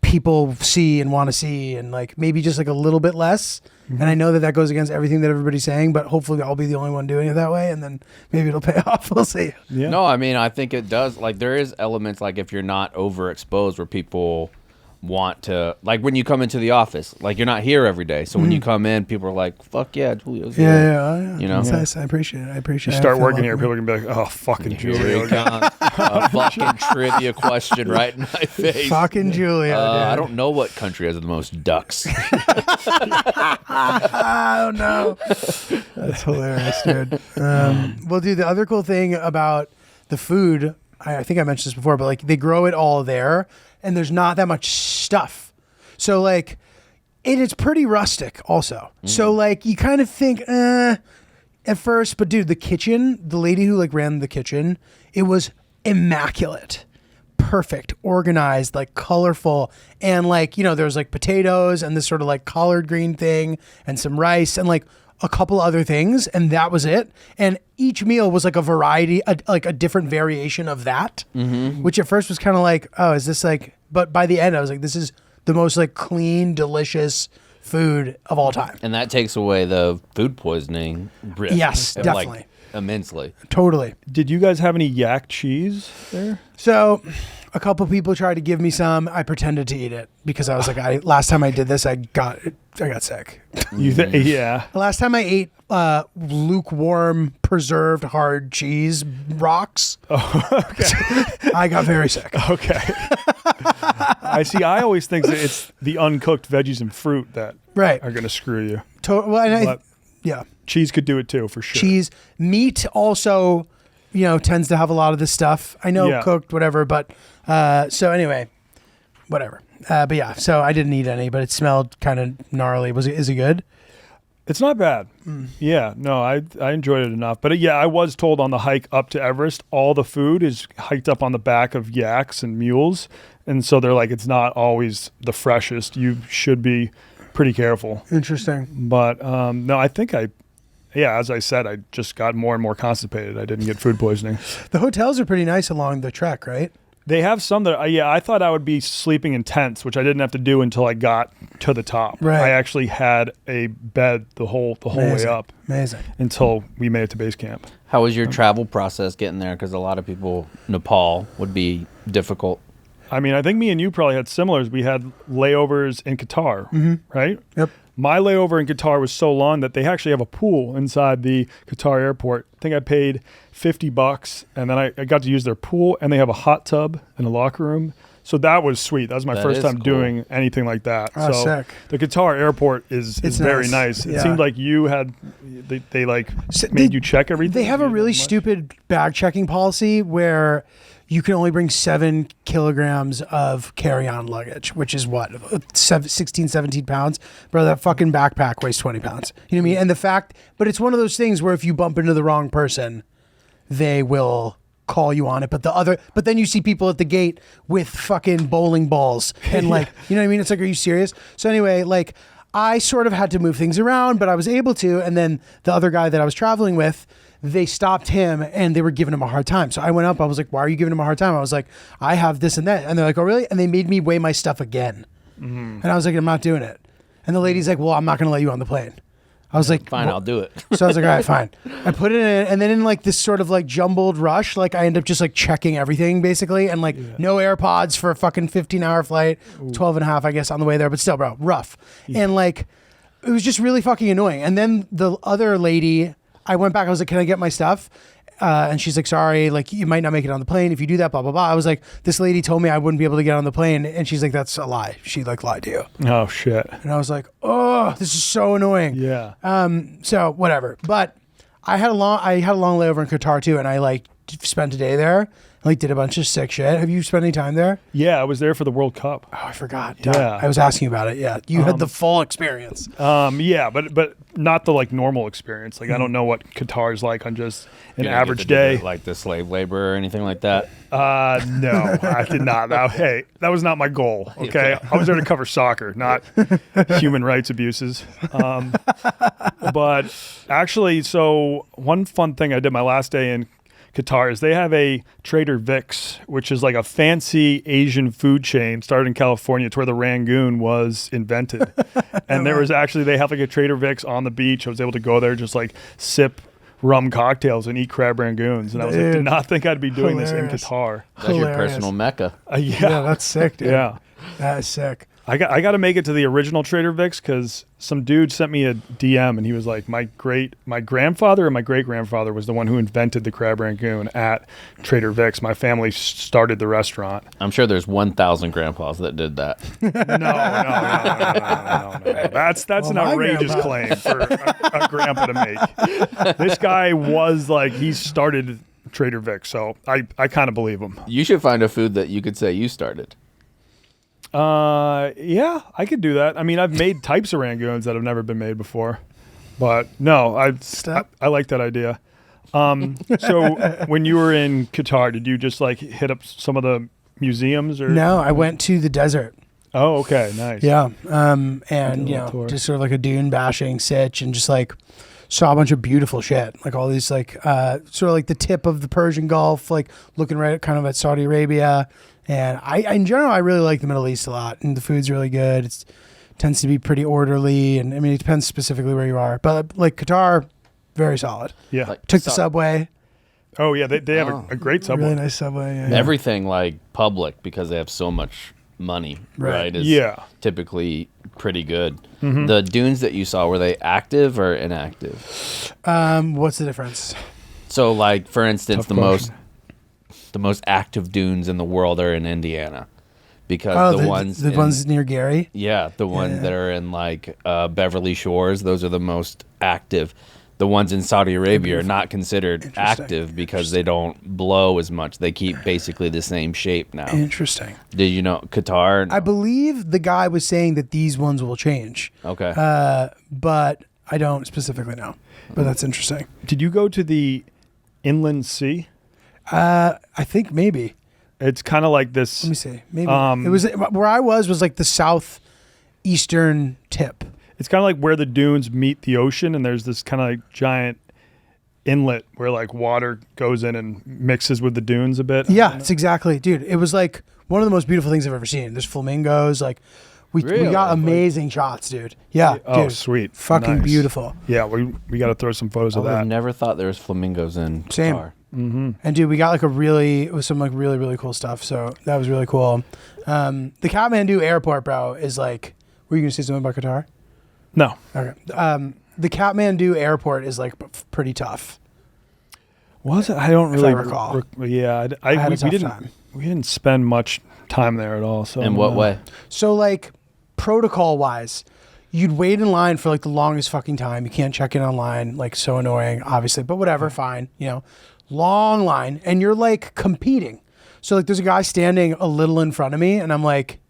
people see and want to see, and like maybe just like a little bit less. And I know that goes against everything that everybody's saying, but hopefully I'll be the only one doing it that way, and then maybe it'll pay off. We'll see. Yeah. No, I mean, I think it does. Like there is elements like if you're not overexposed where people want to, like when you come into the office, like you're not here every day. So when you come in, people are like, fuck yeah, Giulio's here. Yeah. You know? It's nice. I appreciate it. You start working here, people are going to be like, oh, fucking Here Giulio. he comes. A fucking trivia question right in my face. Fucking Giulio, dude. I don't know what country has the most ducks. I don't know. That's hilarious, dude. Well, dude, the other cool thing about the food, I think I mentioned this before, but like they grow it all there and there's not that much stuff. So like, and it's pretty rustic also. So like you kind of think, at first, but dude, the kitchen, the lady who like ran the kitchen, it was immaculate. Perfect, organized, like colorful, and like, you know, there's like potatoes and this sort of like collard green thing and some rice and like a couple other things, and that was it. And each meal was like a variety, like a different variation of that, which at first was kind of like, oh, is this like, but by the end I was like, this is the most like clean, delicious food of all time. And that takes away the food poisoning risk. Yes, like, definitely. Immensely. Totally. Did you guys have any yak cheese there? So a couple people tried to give me some. I pretended to eat it because I was like, last time I did this, I got sick. Yeah. Last time I ate lukewarm, preserved, hard cheese rocks, I got very sick. Okay. I see. I always think that it's the uncooked veggies and fruit that Right. are going to screw you. Well, yeah. Cheese could do it too, for sure. Cheese, meat also, you know, tends to have a lot of this stuff. I know cooked, whatever, but so anyway, whatever. But yeah, so I didn't eat any, but it smelled kind of gnarly. Is it good? It's not bad. Yeah, no, I enjoyed it enough. But yeah, I was told on the hike up to Everest, all the food is hiked up on the back of yaks and mules. And so they're like, it's not always the freshest. You should be pretty careful. Interesting. But no, I think as I said, I just got more and more constipated. I didn't get food poisoning. The hotels are pretty nice along the trek, right? They have some that, I thought I would be sleeping in tents, which I didn't have to do until I got to the top. Right. I actually had a bed the whole way up. Amazing. Until we made it to base camp. How was your travel process getting there? Because a lot of people, Nepal would be difficult. I mean, I think me and you probably had similars. We had layovers in Qatar, right? Yep. My layover in Qatar was so long that they actually have a pool inside the Qatar airport. I think I paid $50, and then I got to use their pool, and they have a hot tub and a locker room. So that was sweet. That was my first time doing anything like that. Oh, so sick. The Qatar airport is very nice. It seemed like you had they made you check everything. They have a really stupid bag checking policy where you can only bring 7 kilograms of carry-on luggage, which is what, 16, 17 pounds? Bro, that fucking backpack weighs 20 pounds. You know what I mean? And but it's one of those things where if you bump into the wrong person, they will call you on it. But then you see people at the gate with fucking bowling balls and like, you know what I mean? It's like, are you serious? So anyway, like I sort of had to move things around, but I was able to. And then the other guy that I was traveling with, they stopped him and they were giving him a hard time. So I went up, I was like, why are you giving him a hard time? I was like, I have this and that. And they're like, oh really? And they made me weigh my stuff again. And I was like, I'm not doing it. And the lady's like, well, I'm not going to let you on the plane. I was like, fine, I'll do it. So I was like, all right, fine. I put it in, and then in like this sort of like jumbled rush, like I end up just like checking everything basically, and like no AirPods for a fucking 15-hour flight, 12 and a half, I guess, on the way there, but still, bro, rough. And like, it was just really fucking annoying. And then the other lady, I went back, I was like, can I get my stuff? And she's like, sorry, like you might not make it on the plane if you do that, blah, blah, blah. I was like, this lady told me I wouldn't be able to get on the plane. And she's like, that's a lie. She like lied to you. Oh shit. And I was like, oh, this is so annoying. Yeah. So whatever. But I had a long layover in Qatar too. And I like spent a day there. Like did a bunch of sick shit. Have you spent any time there? Yeah, I was there for the World Cup. Oh, I forgot. Yeah. I was asking about it. Yeah. You had the full experience. Yeah, but not the like normal experience. Like I don't know what Qatar is like on just an average day. Like the slave labor or anything like that? No, I did not. That was not my goal. Okay. I was there to cover soccer, not human rights abuses. But actually, so one fun thing I did my last day in Qatar is they have a Trader Vic's, which is like a fancy Asian food chain started in California. It's where the Rangoon was invented. And there was actually, they have like a Trader Vic's on the beach. I was able to go there, just like sip rum cocktails and eat crab rangoons. And I was like, did not think I'd be doing this in Qatar. That's your personal mecca. Yeah, that's sick, dude. Yeah. That's sick. I got to make it to the original Trader Vic's because some dude sent me a DM and he was like, my grandfather and my great grandfather was the one who invented the crab rangoon at Trader Vic's. My family started the restaurant. I'm sure there's 1,000 grandpas that did that. No. That's an outrageous claim for a grandpa to make. This guy was like, he started Trader Vic's, so I kind of believe him. You should find a food that you could say you started. Yeah, I could do that. I mean, I've made types of rangoons that have never been made before, but no, I like that idea. So when you were in Qatar, did you just like hit up some of the museums or? No, I went to the desert. Oh, okay, nice. Yeah, and just sort of like a dune bashing sitch, and just like saw a bunch of beautiful shit, like all these like sort of like the tip of the Persian Gulf, like looking right kind of at Saudi Arabia. And I in general, I really like the Middle East a lot, and the food's really good. It tends to be pretty orderly, and I mean, it depends specifically where you are. But like Qatar, very solid. Yeah. Like, Took the subway. Oh yeah, they have a great subway. Really nice subway. Yeah. Everything like public because they have so much money, right? Is typically pretty good. Mm-hmm. The dunes that you saw, were they active or inactive? What's the difference? So like, for instance, Tough question. the most active dunes in the world are in Indiana, because the ones near Gary. Yeah, the ones that are in like Beverly Shores, those are the most active. The ones in Saudi Arabia are not considered active because they don't blow as much. They keep basically the same shape now. Interesting. Did you know Qatar? No. I believe the guy was saying that these ones will change. Okay. But I don't specifically know. But that's interesting. Did you go to the inland sea? I think maybe. It's kind of like this. Let me see. Maybe it was where I was like the southeastern tip. It's kind of like where the dunes meet the ocean, and there's this kind of like giant inlet where like water goes in and mixes with the dunes a bit. Yeah, it's exactly, dude. It was like one of the most beautiful things I've ever seen. There's flamingos. Like we got amazing shots, dude. Yeah. Oh, dude, sweet. Fucking Nice. beautiful. Yeah, we got to throw some photos of I that. never thought there was flamingos in Same. Qatar. Mm-hmm. And dude, we got like it was some like really, really cool stuff. So that was really cool. The Kathmandu airport, bro, is like, were you going to say something about Qatar? No. Okay. The Kathmandu airport is like pretty tough. Was it? I don't really I recall. Yeah, I had a tough we didn't. time. We didn't spend much time there at all. So In what way? So like protocol wise, you'd wait in line for like the longest fucking time. You can't check in online. Like so annoying, obviously, but whatever, fine. You know, long line, and you're like competing. So like there's a guy standing a little in front of me, and I'm like,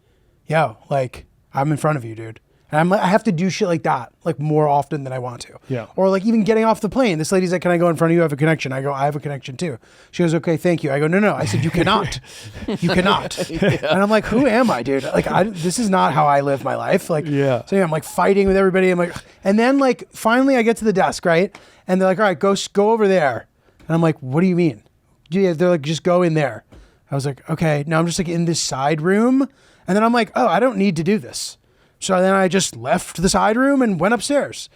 yo, like I'm in front of you, dude. And I'm like, I have to do shit like that, like more often than I want to. Yeah. Or like even getting off the plane. This lady's like, can I go in front of you? I have a connection. I go, I have a connection too. She goes, okay, thank you. I go, no. I said, you cannot. You cannot. And I'm like, who am I, dude? Like, this is not how I live my life. Like, Yeah. So yeah, I'm like fighting with everybody. I'm like, and then like finally I get to the desk, right? And they're like, all right, go over there. And I'm like, what do you mean? Yeah, they're like, just go in there. I was like, okay. Now I'm just like in this side room. And then I'm like, oh, I don't need to do this. So then I just left the side room and went upstairs.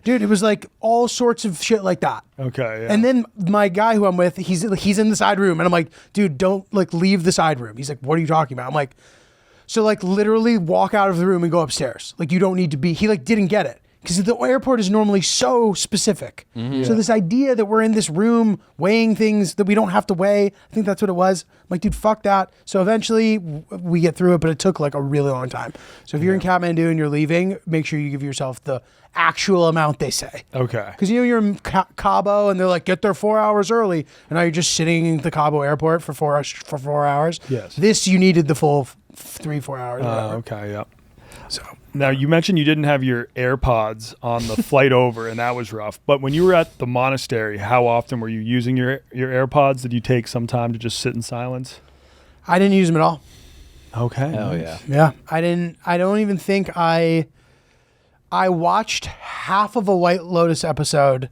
Dude, it was like all sorts of shit like that. Okay. Yeah. And then my guy who I'm with, he's in the side room, and I'm like, dude, don't like leave the side room. He's like, what are you talking about? I'm like, so like literally walk out of the room and go upstairs. Like you don't need to be. He like didn't get it because the airport is normally so specific. Mm-hmm. So this idea that we're in this room weighing things that we don't have to weigh, I think that's what it was. I'm like, dude, fuck that. So eventually we get through it, but it took like a really long time. So if you're in Kathmandu and you're leaving, make sure you give yourself the actual amount they say. Okay. Because you know you're in Cabo and they're like, get there 4 hours early, and now you're just sitting in the Cabo airport for 4 hours. Yes. This you needed the full 3-4 hours. or whatever. Okay. Yeah. So Now, you mentioned you didn't have your AirPods on the flight over, and that was rough. But when you were at the monastery, how often were you using your AirPods? Did you take some time to just sit in silence? I didn't use them at all. Okay. Hell nice. yeah. Yeah, I didn't. I don't even think I watched half of a White Lotus episode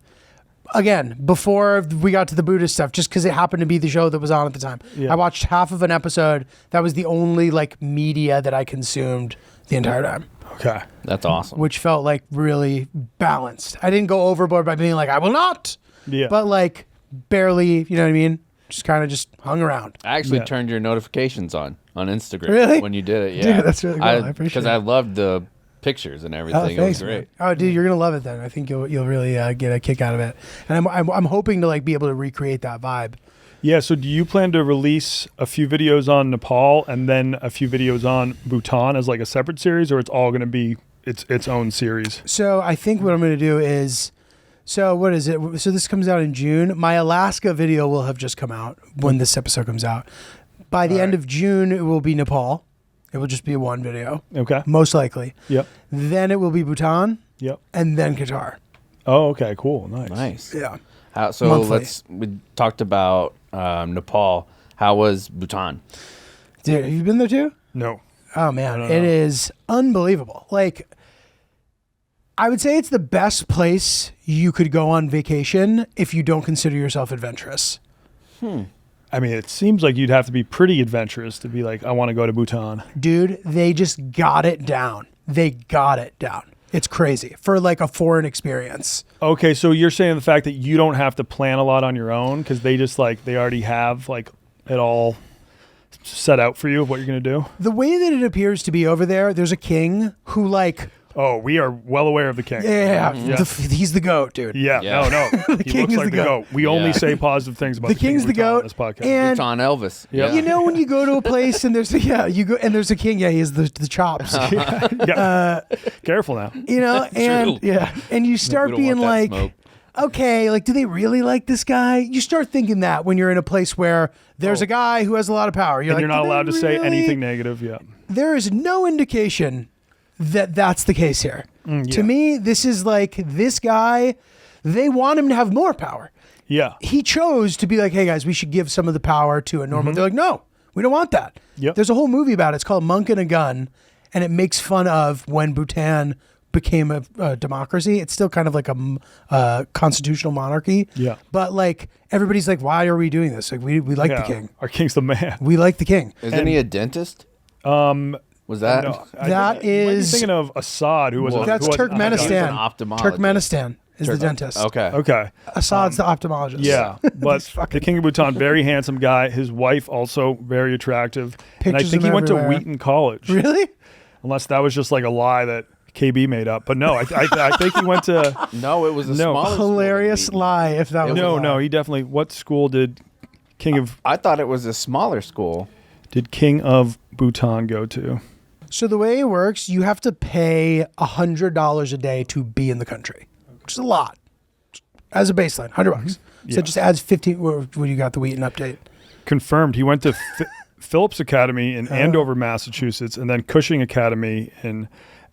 again before we got to the Buddhist stuff, just because it happened to be the show that was on at the time. Yeah. I watched half of an episode. That was the only like media that I consumed the entire time, Okay. That's awesome. which felt like really balanced. I didn't go overboard by being like, I will not, Yeah. but like barely, you know what I mean? Just kind of just hung around. I actually Yeah. turned your notifications on Instagram Really? when you did it. Yeah, Dude, that's really cool. I appreciate because it. I loved the pictures and everything. Oh, It was thanks, great. man. Oh, dude, you're gonna love it then. I think you'll really get a kick out of it. And I'm hoping to like be able to recreate that vibe. Yeah, so do you plan to release a few videos on Nepal and then a few videos on Bhutan as like a separate series, or it's all going to be its own series? So I think what I'm gonna do is, so what is it? So this comes out in June. My Alaska video will have just come out when this episode comes out. By the end of June, it will be Nepal. It will just be one video, Okay. most likely. Yep. Then it will be Bhutan, Yep. and then Qatar. Oh, okay. Cool. Nice. Nice. Yeah. So Monthly. we talked about Nepal. How was Bhutan? Dude, have you been there too? No. Oh man, don't it know. is unbelievable. Like, I would say it's the best place you could go on vacation if you don't consider yourself adventurous. I mean, it seems like you'd have to be pretty adventurous to be like, I want to go to Bhutan. Dude, they just got it down. They got it down. It's crazy for like a foreign experience. Okay, so you're saying the fact that you don't have to plan a lot on your own because they just like they already have like it all set out for you of what you're gonna do. The way that it appears to be over there, there's a king who like, Oh, we are well aware of the king. yeah, Yeah. he's the goat, dude. Yeah, Yeah. no. The He king looks is like the the goat. goat. We only Yeah. say positive things about The king's the King of Bhutan goat, on this podcast. and Bhutan Elvis. Yeah. you know when you go to a place and there's there's a king, yeah, he has the chops. yeah. Careful now. You know, and true. yeah, and you start We don't being want that like, smoke. okay, like, do they really like this guy? You start thinking that when you're in a place where there's a guy who has a lot of power. And you're not "Do they allowed to say really?" anything negative. Yeah. There is no indication that that's the case here. yeah. To me, this is like this guy. They want him to have more power. Yeah. He chose to be like, hey guys, we should give some of the power to a normal. They're like, no, we don't want that. Yep. There's a whole movie about it. It's called Monk and a Gun, and it makes fun of when Bhutan became a democracy. It's still kind of like a constitutional monarchy. Yeah. But like everybody's like, why are we doing this? Like we like the king. Our king's the man. We like the king. Isn't he a dentist? Was that? No, That you might be is- thinking of Assad, who was Well, That's who was- Turkmenistan. He's an ophthalmologist. Turkmenistan is the dentist. Okay. Okay. Assad's the ophthalmologist. Yeah, but fucking- the king of Bhutan, very handsome guy. His wife also very attractive, and I Pictures think of he went to everywhere. Wheaton College. Really? Unless that was just like a lie that KB made up. But no, I think he went to. No, it was a No. smaller school than Hilarious Wheaton. lie if that was a No, lie. no, he definitely. What school did King of I thought it was a smaller school. Bhutan go to? So the way it works, you have to pay $100 a day to be in the country, which is a lot as a baseline, $100. So Yeah. it just adds 15. What you got the Wheaton update? Confirmed. He went to Phillips Academy in Andover, Massachusetts, and then Cushing Academy in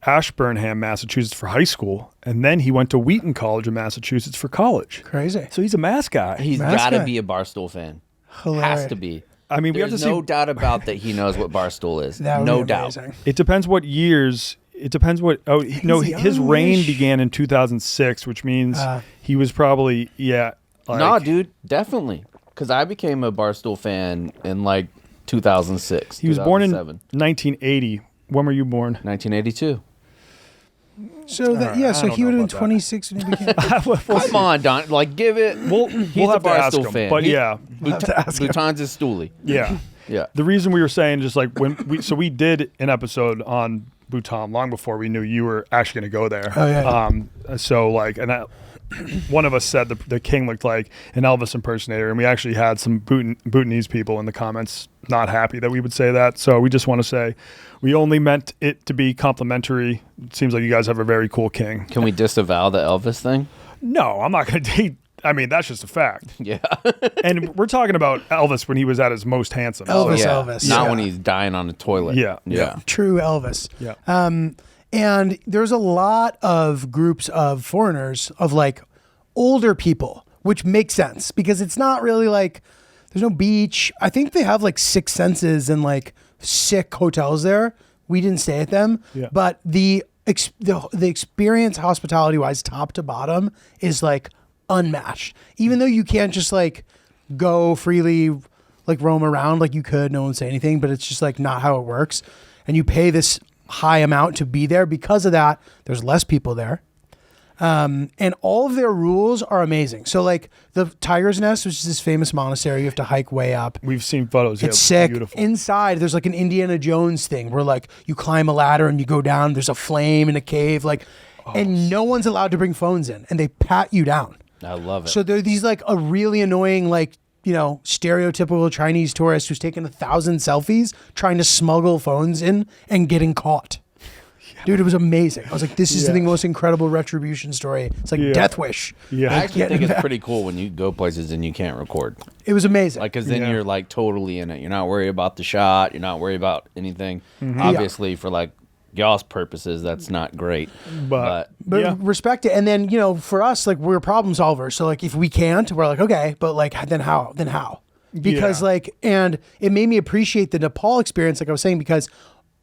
Ashburnham, Massachusetts for high school, and then he went to Wheaton College in Massachusetts for college. Crazy. So he's a mass guy. He's Nice got to guy. be a Barstool fan. Hilarious. Has to be. I mean, we have There's to see. no doubt about that he knows what Barstool is. That would No be doubt. amazing. It depends what years. It depends what. Oh, no, He's his reign youngish. began in 2006, which means he was probably Like, No, dude, definitely. Because I became a Barstool fan in like 2006. He was born in 2007. 1980. When were you born? 1982. So that I so don't he would know have been about that. 26 when he became. Come on, Don. Like, give it. We'll He's we'll a have to ask Barstool him. fan. But He- yeah, Bhutan's his stoolie. yeah. Yeah. The reason we were saying just like when we did an episode on Bhutan long before we knew you were actually going to go there. Oh, yeah. So like, and that, one of us said the king looked like an Elvis impersonator, and we actually had some Bhutanese people in the comments not happy that we would say that. So we just want to say we only meant it to be complimentary. It seems like you guys have a very cool king. Can we disavow the Elvis thing? No, I'm not going to date. I mean, that's just a fact. Yeah. And we're talking about Elvis when he was at his most handsome. Elvis. yeah. Elvis. Not Yeah. when he's dying on the toilet. Yeah. Yeah. True Elvis. Yeah. And there's a lot of groups of foreigners of like older people, which makes sense because it's not really like there's no beach. I think they have like Six Senses and like sick hotels there. We didn't stay at them, Yeah. but the experience hospitality wise, top to bottom, is like unmatched. Even though you can't just like go freely, like roam around like you could, no one say anything, but it's just like not how it works. And you pay this high amount to be there. Because of that, there's less people there. And all of their rules are amazing. So like the Tiger's Nest, which is this famous monastery, you have to hike way up. We've seen photos. It's yeah, sick. Beautiful. Inside, there's like an Indiana Jones thing where like you climb a ladder and you go down. There's a flame in a cave, and no one's allowed to bring phones in, and they pat you down. I love it. So there are these like a really annoying stereotypical Chinese tourist who's taken 1,000 selfies trying to smuggle phones in and getting caught. Dude, it was amazing. I was like, this is the most incredible retribution story. It's like Death Wish. Yeah. I actually think it's pretty cool when you go places and you can't record. It was amazing. Like, because then you're like totally in it. You're not worried about the shot. You're not worried about anything. Obviously, for like y'all's purposes, that's not great. But respect it. And then, for us, like, we're problem solvers. So like, if we can't, we're like, okay, but like, then how? Because and it made me appreciate the Nepal experience, like I was saying, because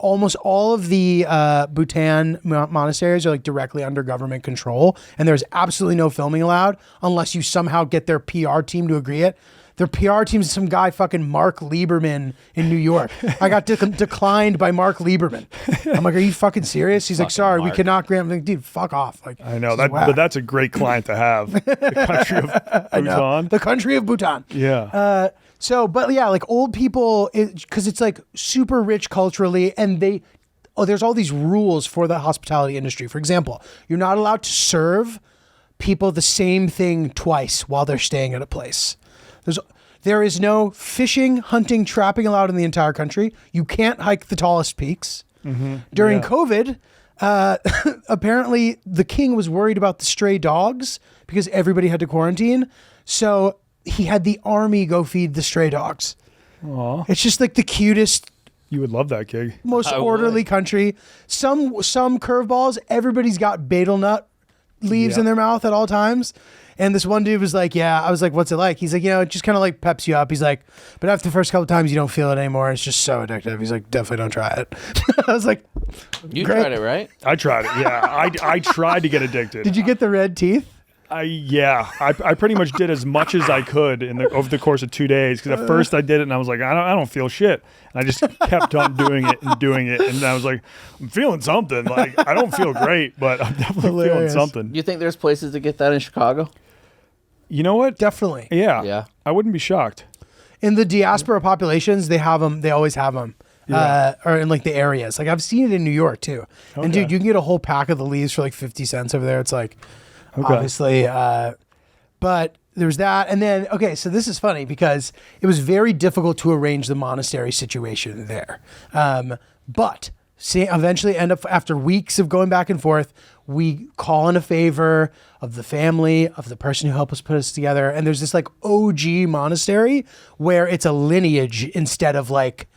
almost all of the Bhutan monasteries are like directly under government control, and there's absolutely no filming allowed unless you somehow get their PR team to agree it. Their PR team's some guy fucking Mark Lieberman in New York. I got declined by Mark Lieberman. I'm like, are you fucking serious? He's like, sorry, we cannot grant. I'm like, dude, fuck off. Like, I know that, but that's a great client to have. The country of Bhutan. The country of Bhutan. Yeah. But yeah, like old people, because it's like super rich culturally, and there's all these rules for the hospitality industry. For example, you're not allowed to serve people the same thing twice while they're staying at a place. There is no fishing, hunting, trapping allowed in the entire country. You can't hike the tallest peaks. During COVID, apparently the king was worried about the stray dogs because everybody had to quarantine. So he had the army go feed the stray dogs. Aww. It's just like the cutest, You would love that gig. most orderly country. Some curveballs. Everybody's got betel nut leaves in their mouth at all times. And this one dude was like, yeah. I was like, what's it like? He's like, it just kind of like peps you up. He's like, but after the first couple times, you don't feel it anymore. It's just so addictive. He's like, definitely don't try it. I was like, You great. tried it, right? I tried it. Yeah, I tried to get addicted. Did you get the red teeth? I pretty much did as much as I could over the course of 2 days, because at first I did it and I was like, I don't feel shit, and I just kept on doing it, and I was like, I'm feeling something. Like, I don't feel great, but I'm definitely feeling something. You think there's places to get that in Chicago? You know what? Definitely. Yeah. I wouldn't be shocked. In the diaspora populations, they have them. They always have them. Yeah. Or in like the areas. Like I've seen it in New York too. Okay. And dude, you can get a whole pack of the leaves for like 50 cents over there. It's like, obviously, but there's that. And then, okay, so this is funny because it was very difficult to arrange the monastery situation there. But eventually end up, after weeks of going back and forth, we call in a favor of the family of the person who helped us put us together. And there's this like OG monastery where it's a lineage instead of like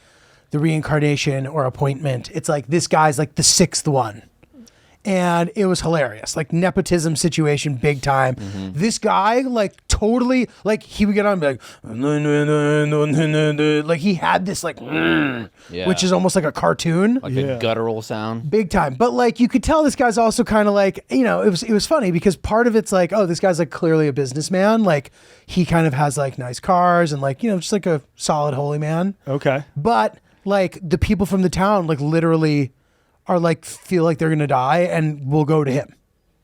the reincarnation or appointment. It's like this guy's like the sixth one. And it was hilarious, like nepotism situation, big time. This guy, like totally, like he would get on and be like he had this like, which is almost like a cartoon, Like a guttural sound. big time. But like you could tell this guy's also kind of like, it was funny because part of it's like, oh, this guy's like clearly a businessman. Like he kind of has like nice cars and like, just like a solid holy man. Okay. But like the people from the town, like literally are like feel like they're gonna die and will go to him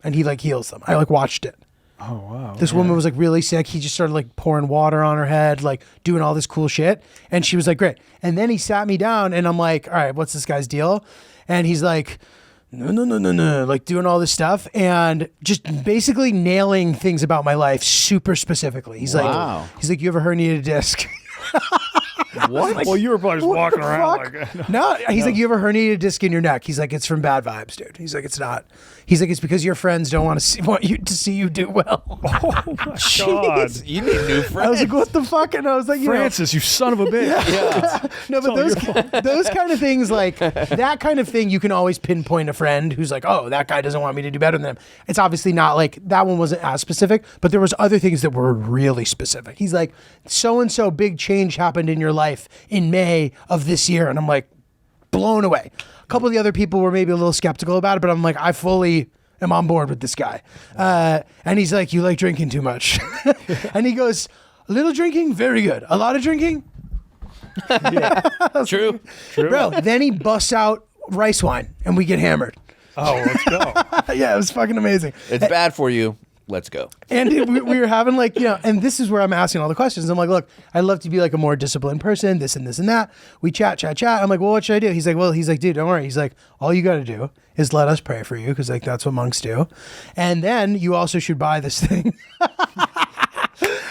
and he like heals them. I like watched it. Oh wow. This woman was like really sick. He just started like pouring water on her head, like doing all this cool shit, and she was like, great. And then he sat me down and I'm like, all right, what's this guy's deal? And he's like, no, like doing all this stuff and just basically nailing things about my life super specifically. He's Wow. like, you ever herniated a disc? What? Well, you were probably just walking around fuck? like. No, he's like, you ever herniated a disc in your neck? He's like, it's from bad vibes, dude. He's like, it's not. He's like, it's because your friends don't want you to see you do well. Oh my god. You need new friends. I was like, what the fuck? And I was like, Francis, you son of a bitch. Yeah. No, but those kind of things, like that kind of thing, you can always pinpoint a friend who's like, oh, that guy doesn't want me to do better than him. It's obviously not like that one wasn't as specific, but there was other things that were really specific. He's like, so and so big change happened in your life in May of this year, and I'm like, blown away. A couple of the other people were maybe a little skeptical about it, but I'm like, I fully am on board with this guy. And he's like, you like drinking too much. And he goes, a little drinking, very good. A lot of drinking, True. bro. Then he busts out rice wine and we get hammered. Oh, let's go. Yeah, it was fucking amazing. It's bad for you. Let's go. And we were having like, and this is where I'm asking all the questions. I'm like, look, I'd love to be like a more disciplined person, this and this and that. We chat. I'm like, well, what should I do? He's like, dude, don't worry. He's like, all you got to do is let us pray for you, because like that's what monks do. And then you also should buy this thing.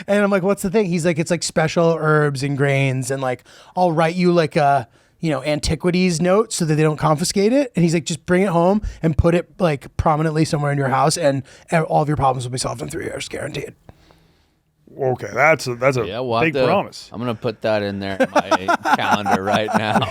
And I'm like, what's the thing? He's like, it's like special herbs and grains, and like I'll write you like a antiquities note so that they don't confiscate it. And he's like, just bring it home and put it like prominently somewhere in your house, and all of your problems will be solved in 3 years, guaranteed. Okay, that's a big promise. I'm gonna put that in there in my calendar right now.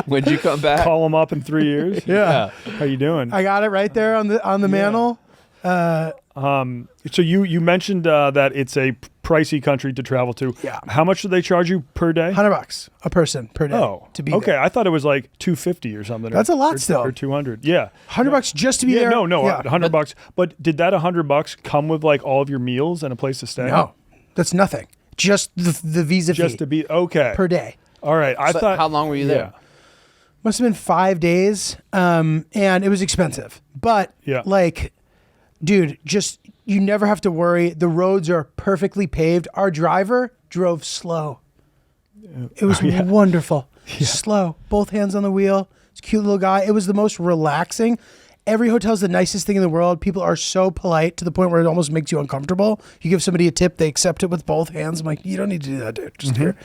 When'd you come back? Call him up in 3 years. Yeah. How you doing? I got it right there on the mantle. So you mentioned that it's a pricey country to travel to. Yeah. How much do they charge you per day? $100 a person per day. Oh, to be okay. there. I thought it was like $250 or something. That's a lot still. Or 200. Yeah. $100 just to be there. No, Yeah. $100. But did that $100 come with like all of your meals and a place to stay? No, that's nothing. Just the visa Just fee to be okay per day. All right. I thought. How long were you there? Must have been 5 days, and it was expensive. But like, dude, just you never have to worry. The roads are perfectly paved. Our driver drove slow. It was wonderful. Slow, both hands on the wheel. It's a cute little guy. It was the most relaxing. Every hotel's the nicest thing in the world. People are so polite to the point where it almost makes you uncomfortable. You give somebody a tip, they accept it with both hands. I'm like, you don't need to do that, dude. Just here.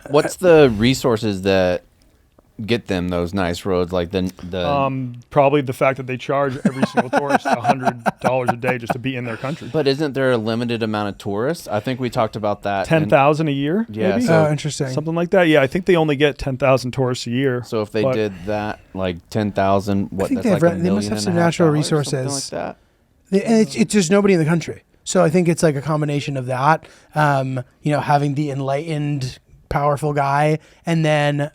What's the resources that get them those nice roads? Like the probably the fact that they charge every single tourist $100 a day just to be in their country. But isn't there a limited amount of tourists? I think we talked about that. 10,000 a year. Yeah. Maybe? So interesting. Something like that. Yeah, I think they only get 10,000 tourists a year. So if they did that, like 10,000, what? I think that's they must have some natural resources. Like that. And it's just nobody in the country. So I think it's like a combination of that, having the enlightened, powerful guy, and then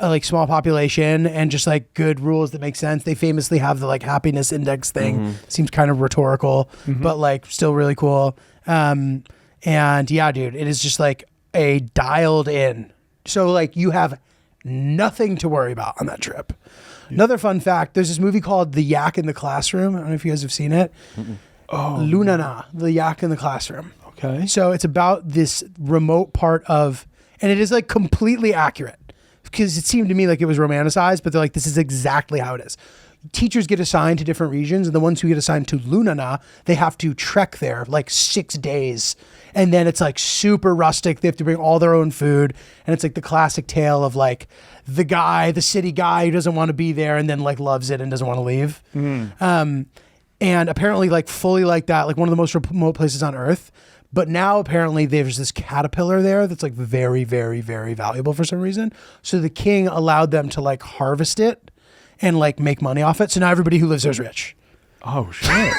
like small population and just like good rules that make sense. They famously have the like happiness index thing. Seems kind of rhetorical, but like still really cool. And yeah, dude, it is just like a dialed in. So like you have nothing to worry about on that trip. Another fun fact, there's this movie called The Yak in the Classroom. I don't know if you guys have seen it. Lunana, The Yak in the Classroom. Okay. So it's about this remote part of, and it is like completely accurate, because it seemed to me like it was romanticized, but they're like, this is exactly how it is. Teachers get assigned to different regions, and the ones who get assigned to Lunana, they have to trek there like 6 days. And then it's like super rustic. They have to bring all their own food. And it's like the classic tale of like the city guy who doesn't want to be there and then like loves it and doesn't want to leave. And apparently like fully like that, like one of the most remote places on earth. But now apparently there's this caterpillar there that's like very, very, very valuable for some reason. So the king allowed them to like harvest it and like make money off it. So now everybody who lives there is rich. Oh, shit.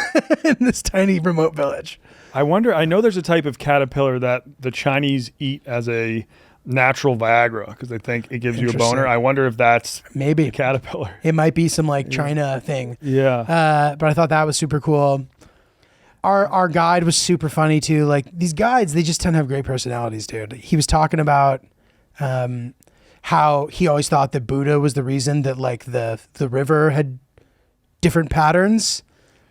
In this tiny remote village. I wonder, I know there's a type of caterpillar that the Chinese eat as a natural Viagra because they think it gives you a boner. I wonder if that's maybe a caterpillar. It might be some like China thing. Yeah. But I thought that was super cool. Our guide was super funny too. Like these guides, they just tend to have great personalities, dude. He was talking about how he always thought that Buddha was the reason that like the river had different patterns,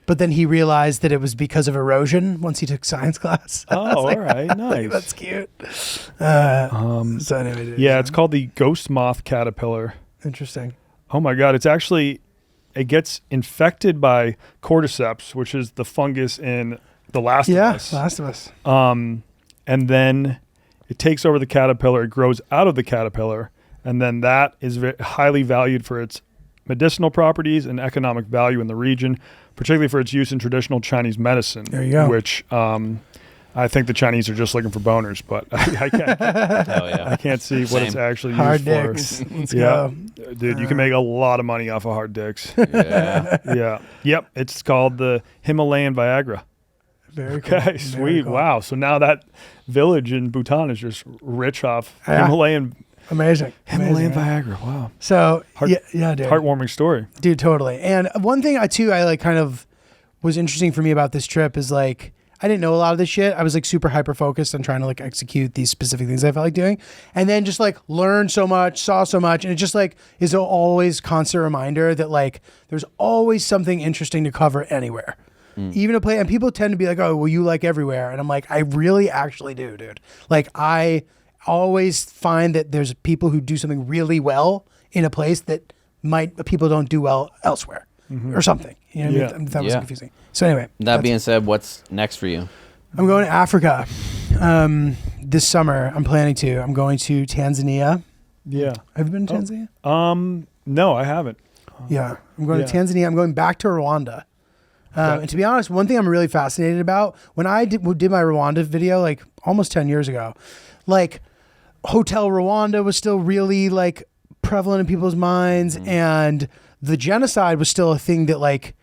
but then he realized that it was because of erosion once he took science class. Oh, all right, nice. That's cute. So anyway, dude, it's called the ghost moth caterpillar. Interesting. Oh my God, it gets infected by cordyceps, which is the fungus in The Last of Us. Yeah, Last of Us. And then it takes over the caterpillar. It grows out of the caterpillar. And then that is highly valued for its medicinal properties and economic value in the region, particularly for its use in traditional Chinese medicine. There you go. Which I think the Chinese are just looking for boners, but I can't see what it's actually hard used for. dicks. Let's go. Dude, you can make a lot of money off of hard dicks. Yeah. Yep. It's called the Himalayan Viagra. Very cool. Okay, sweet. Cool. Wow. So now that village in Bhutan is just rich off Himalayan Viagra. Wow. So dude. Heartwarming story. Dude, totally. And one thing I like kind of was interesting for me about this trip is like, I didn't know a lot of this shit. I was like super hyper focused on trying to like execute these specific things I felt like doing. And then just like learned so much, saw so much. And it just like is an always constant reminder that like there's always something interesting to cover anywhere. Even a place, and people tend to be like, oh, well, you like everywhere. And I'm like, I really actually do, dude. Like I always find that there's people who do something really well in a place that people don't do well elsewhere or something. You know what I mean? That was confusing. So anyway. That being said, what's next for you? I'm going to Africa this summer. I'm planning to. I'm going to Tanzania. Yeah. Have you been to Tanzania? No, I haven't. Yeah. I'm going to Tanzania. I'm going back to Rwanda. And to be honest, one thing I'm really fascinated about, when I did my Rwanda video, like almost 10 years ago, like Hotel Rwanda was still really like prevalent in people's minds. And the genocide was still a thing that like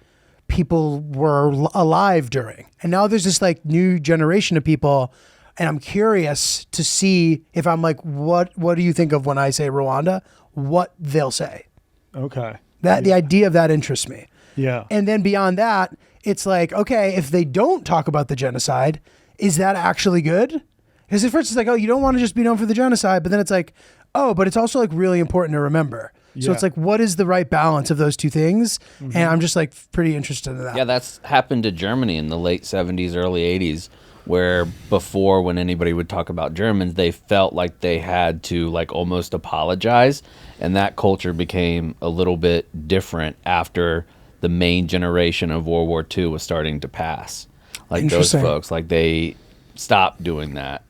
people were alive during. And now there's this like new generation of people. And I'm curious to see if I'm like, what do you think of when I say Rwanda? What they'll say. Okay. The idea of that interests me. Yeah. And then beyond that, it's like, okay, if they don't talk about the genocide, is that actually good? Because at first it's like, oh, you don't want to just be known for the genocide. But then it's like, oh, but it's also like really important to remember. So it's like, what is the right balance of those two things? And I'm just like pretty interested in that. Yeah, that's happened to Germany in the late 70s, early 80s, where before when anybody would talk about Germans, they felt like they had to like almost apologize. And that culture became a little bit different after the main generation of World War II was starting to pass. Like those folks, like they stopped doing that.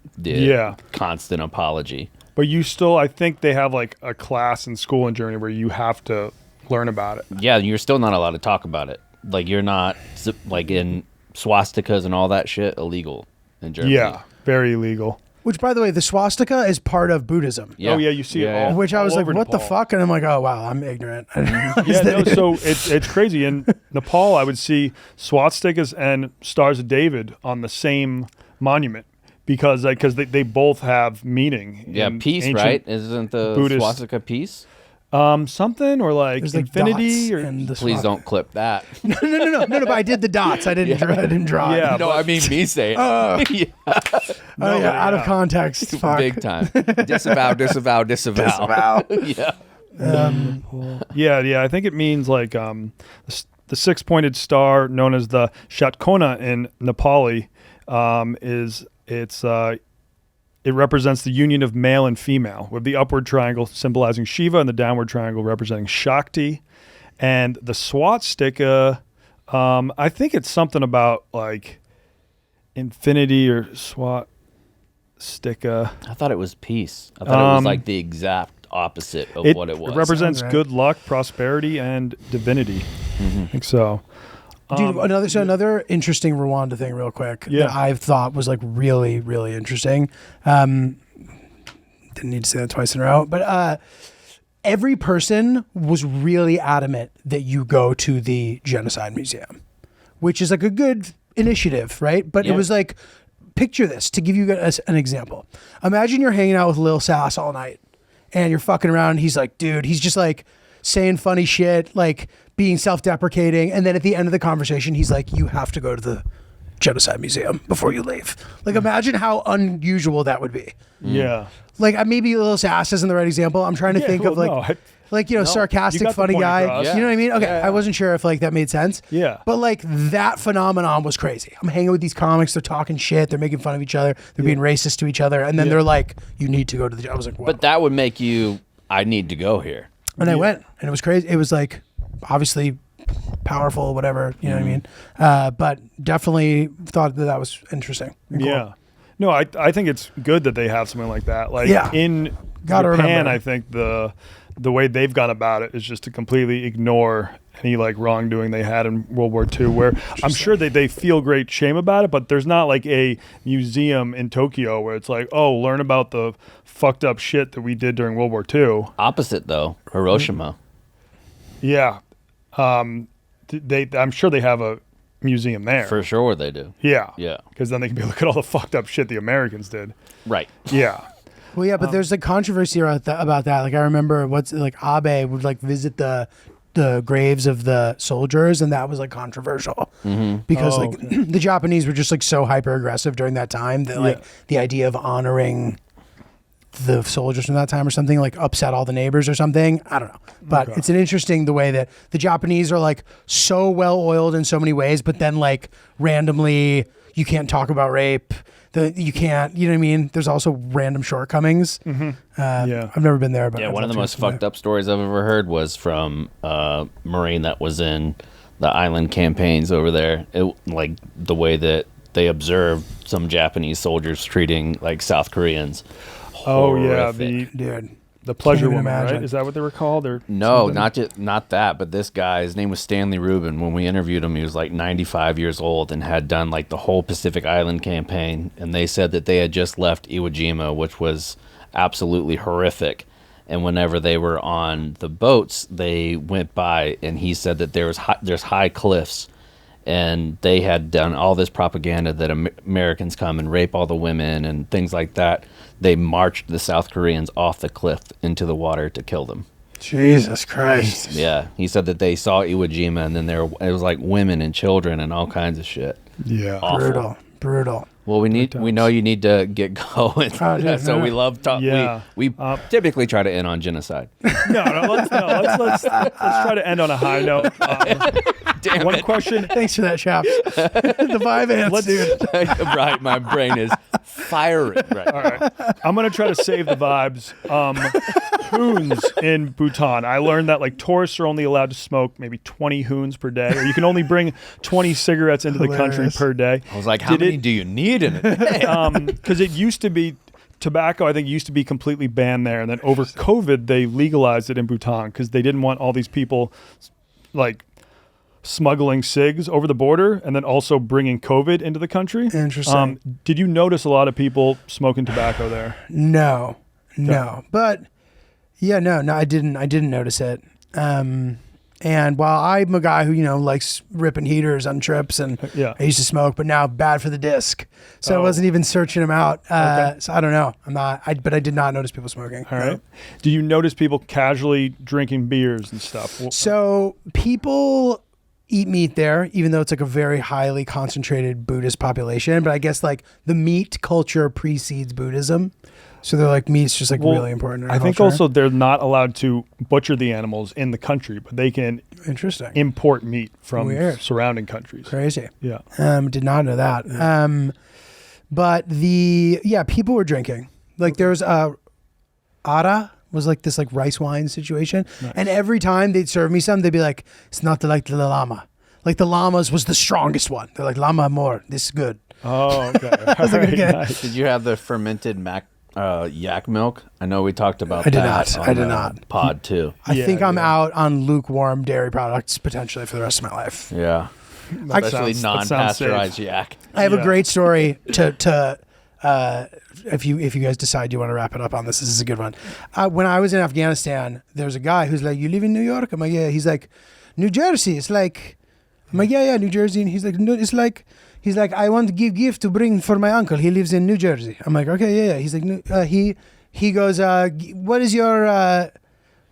Constant apology. But you still, I think they have like a class in school in Germany where you have to learn about it. Yeah, you're still not allowed to talk about it. Like you're not, like in swastikas and all that shit, illegal in Germany. Yeah, very illegal. Which, by the way, the swastika is part of Buddhism. Yeah. Oh, yeah, you see it all. Which I was all like, over what the Nepal. fuck? And I'm like, oh, wow, I'm ignorant. I didn't realize Yeah, that. no, so it's crazy. In Nepal, I would see swastikas and Stars of David on the same monument because they both have meaning. Yeah, peace, right? Isn't the Buddhist swastika peace? Something or like There's like infinity dots or and the Please don't clip that. No, but I did the dots. I didn't draw it. Yeah, No, I mean me saying. Oh, out of yeah. context. Fuck. Big time. Disavow. Yeah. Yeah, I think it means like the six-pointed star known as the Shatkona in Nepali it represents the union of male and female, with the upward triangle symbolizing Shiva and the downward triangle representing Shakti. And the swastika, I think it's something about like infinity or swastika. I thought it was peace. I thought it was like the exact opposite of what it was. It represents Sounds right. good luck, prosperity, and divinity. I think so. Dude, another interesting Rwanda thing real quick that I thought was like really, really interesting. Didn't need to say that twice in a row, but every person was really adamant that you go to the Genocide Museum, which is like a good initiative, right? But it was like, picture this, to give you guys an example. Imagine you're hanging out with Lil Sass all night and you're fucking around and he's like, dude, he's just like saying funny shit, like being self-deprecating, and then at the end of the conversation he's like, you have to go to the Genocide Museum before you leave. Like, imagine how unusual that would be. Yeah. Like, maybe Lil Sass isn't the right example. I'm trying to think of like sarcastic, you got the funny point guy. across. You know what I mean? Okay, Yeah. I wasn't sure if like that made sense. Yeah. But like that phenomenon was crazy. I'm hanging with these comics. They're talking shit. They're making fun of each other. They're being racist to each other. And then they're like, you need to go to the... I was like, what? But that would make you, I need to go here. And I went, and it was crazy. It was like, obviously powerful, whatever, you know what I mean? But definitely thought that was interesting. and cool. Yeah. No, I think it's good that they have something like that. Like in Gotta Japan, remember. I think the way they've gone about it is just to completely ignore any like wrongdoing they had in World War II, where I'm sure they feel great shame about it, but there's not like a museum in Tokyo where it's like, oh, learn about the fucked up shit that we did during World War II. Opposite though, Hiroshima. Yeah. I'm sure they have a museum there. For sure they do. Yeah. Yeah. Because then they can be look at all the fucked up shit the Americans did. Right. Yeah. Well, yeah, but there's like controversy about that. Like I remember Abe would like visit the the graves of the soldiers, and that was like controversial because the Japanese were just like so hyper aggressive during that time that like the idea of honoring the soldiers from that time or something like upset all the neighbors or something. I don't know, but it's an interesting the way that the Japanese are like so well oiled in so many ways, but then like randomly you can't talk about rape. You can't, you know what I mean? There's also random shortcomings. I've never been there, but one of the most fucked up stories I've ever heard was from a Marine that was in the island campaigns over there. Like the way that they observed some Japanese soldiers treating like South Koreans. Horrific. The pleasure woman, imagine. right? Is that what they were called? Or no, something? not that. But this guy, his name was Stanley Rubin. When we interviewed him, he was like 95 years old and had done like the whole Pacific Island campaign. And they said that they had just left Iwo Jima, which was absolutely horrific. And whenever they were on the boats, they went by, and he said that there's high cliffs, and they had done all this propaganda that Americans come and rape all the women and things like that. They marched the South Koreans off the cliff into the water to kill them. Jesus Christ. Yeah, he said that they saw Iwo Jima, and then it was like women and children and all kinds of shit. Yeah, awful. Brutal. Well, we know you need to get going. We love talk. Yeah. We typically try to end on genocide. Let's try to end on a high note. One question. Thanks for that, Chaps. The vibe ants, dude. Right, my brain is firing. Right. All right, I'm gonna try to save the vibes. Hoons in Bhutan. I learned that like tourists are only allowed to smoke maybe 20 hoons per day, or you can only bring 20 cigarettes into the country per day. I was like, how many do you need in a day? Because it used to be tobacco, I think, used to be completely banned there, and then over COVID they legalized it in Bhutan because they didn't want all these people like smuggling cigs over the border and then also bringing COVID into the country. Interesting. Did you notice a lot of people smoking tobacco there? No, but I didn't notice it. And while I'm a guy who, likes ripping heaters on trips, and I used to smoke, but now bad for the disc. So I wasn't even searching them out. So I don't know. But I did not notice people smoking. All right. Do you notice people casually drinking beers and stuff? So people eat meat there, even though it's like a very highly concentrated Buddhist population. But I guess like the meat culture precedes Buddhism. So they're like, meat's just like really important in our I think culture. also they're not allowed to butcher the animals in the country, but they can import meat from surrounding countries. Crazy. Yeah. Did not know that. Yeah. But people were drinking. Like there was Ara was like this like rice wine situation. Nice. And every time they'd serve me some, they'd be like, it's not like the llama. Like the llamas was the strongest one. They're like, llama more, this is good. Oh, okay. I was like, okay. Nice. Did you have the fermented yak milk? I know we talked about I did not. Pod too. I think I'm out on lukewarm dairy products potentially for the rest of my life. Yeah. Especially non-pasteurized yak. I have a great story to if you guys decide you want to wrap it up on this is a good one. When I was in Afghanistan, there's a guy who's like, you live in New York? I'm like, yeah. He's like, New Jersey. It's like, I'm like, yeah, New Jersey. And he's like, no, it's like, he's like, I want to give gift to bring for my uncle. He lives in New Jersey. I'm like, okay, yeah. He's like, he goes, what is your,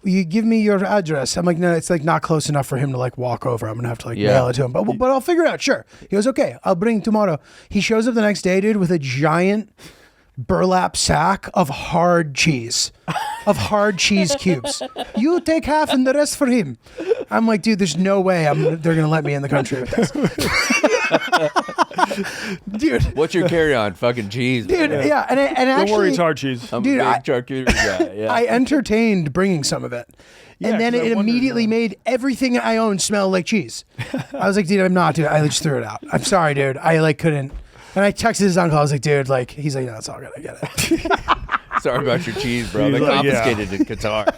you give me your address. I'm like, no, it's like not close enough for him to like walk over. I'm going to have to like mail it to him. But I'll figure it out. Sure. He goes, okay, I'll bring tomorrow. He shows up the next day, dude, with a giant burlap sack of hard cheese. Of hard cheese cubes. You take half and the rest for him. I'm like, dude, there's no way they're going to let me in the country with this. Dude. What's your carry-on? Fucking cheese. Dude, yeah. And actually, don't worry, it's hard cheese. I'm a big charcuterie guy. Yeah. I entertained bringing some of it. And then it immediately made everything I own smell like cheese. I was like, dude, I'm not, dude. I just threw it out. I'm sorry, dude. I like couldn't. And I texted his uncle. I was like, dude, like, he's like, no, it's all good. I get it. Sorry about your cheese, bro. They confiscated it in Qatar.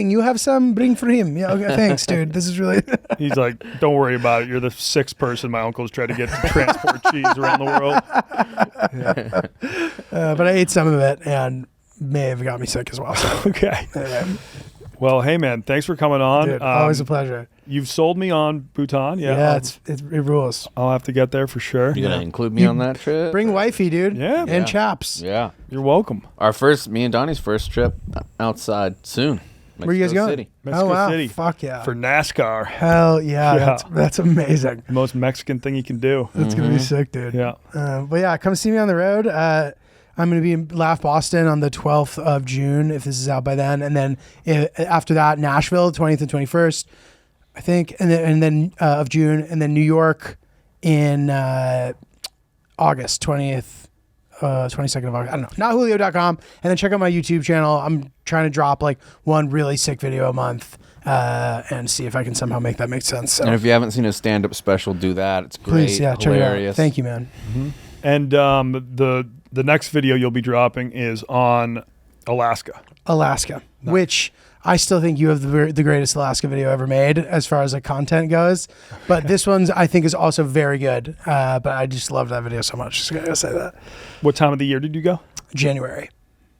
You have some, bring for him. Yeah, okay, thanks, dude. This is really... He's like, don't worry about it. You're the sixth person my uncle's tried to get to transport cheese around the world. Yeah. But I ate some of it and may have got me sick as well. So. Okay. Anyway. Well, hey, man, thanks for coming on. Dude, always a pleasure. You've sold me on Bhutan. Yeah, it rules. I'll have to get there for sure. You going to include me on that trip? Bring wifey, dude. Yeah. And Chaps. Yeah. You're welcome. Me and Donnie's first trip outside soon. Where are you guys Mexico going? City. Mexico Oh, wow. City. Fuck yeah. For NASCAR. Hell yeah. Yeah. That's amazing. The most Mexican thing you can do. That's going to be sick, dude. Yeah. But yeah, come see me on the road. I'm going to be in Laugh Boston on the 12th of June, if this is out by then. And then after that, Nashville, 20th and 21st, I think. And then of June. And then New York in August, 20th. 22nd of August. I don't know. NotJulio.com. And then check out my YouTube channel. I'm trying to drop like one really sick video a month and see if I can somehow make that make sense. So And if you haven't seen a stand-up special, do that. It's great. please, yeah, check it out. Hilarious. Thank you, man. And the next video you'll be dropping is on Alaska. Alaska, which I still think you have the greatest Alaska video ever made as far as like content goes. But this one's I think is also very good. But I just loved that video so much. Just gotta say that. What time of the year did you go? January.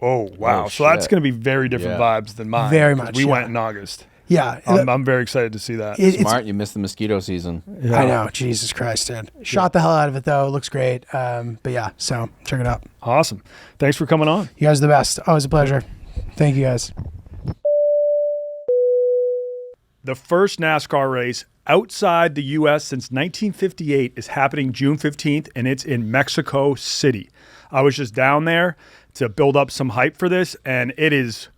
Oh, wow. Oh, So that's shit. going to be very different Yeah. vibes than mine. Very 'cause much, We yeah. went in August. Yeah. I'm very excited to see that. It's- Smart. You missed the mosquito season. I know. Jesus Christ, dude. Shot the hell out of it though. It looks great. But yeah, so check it out. Awesome. Thanks for coming on. You guys are the best. Always a pleasure. Thank you guys. The first NASCAR race outside the U.S. since 1958 is happening June 15th, and it's in Mexico City. I was just down there to build up some hype for this, and it is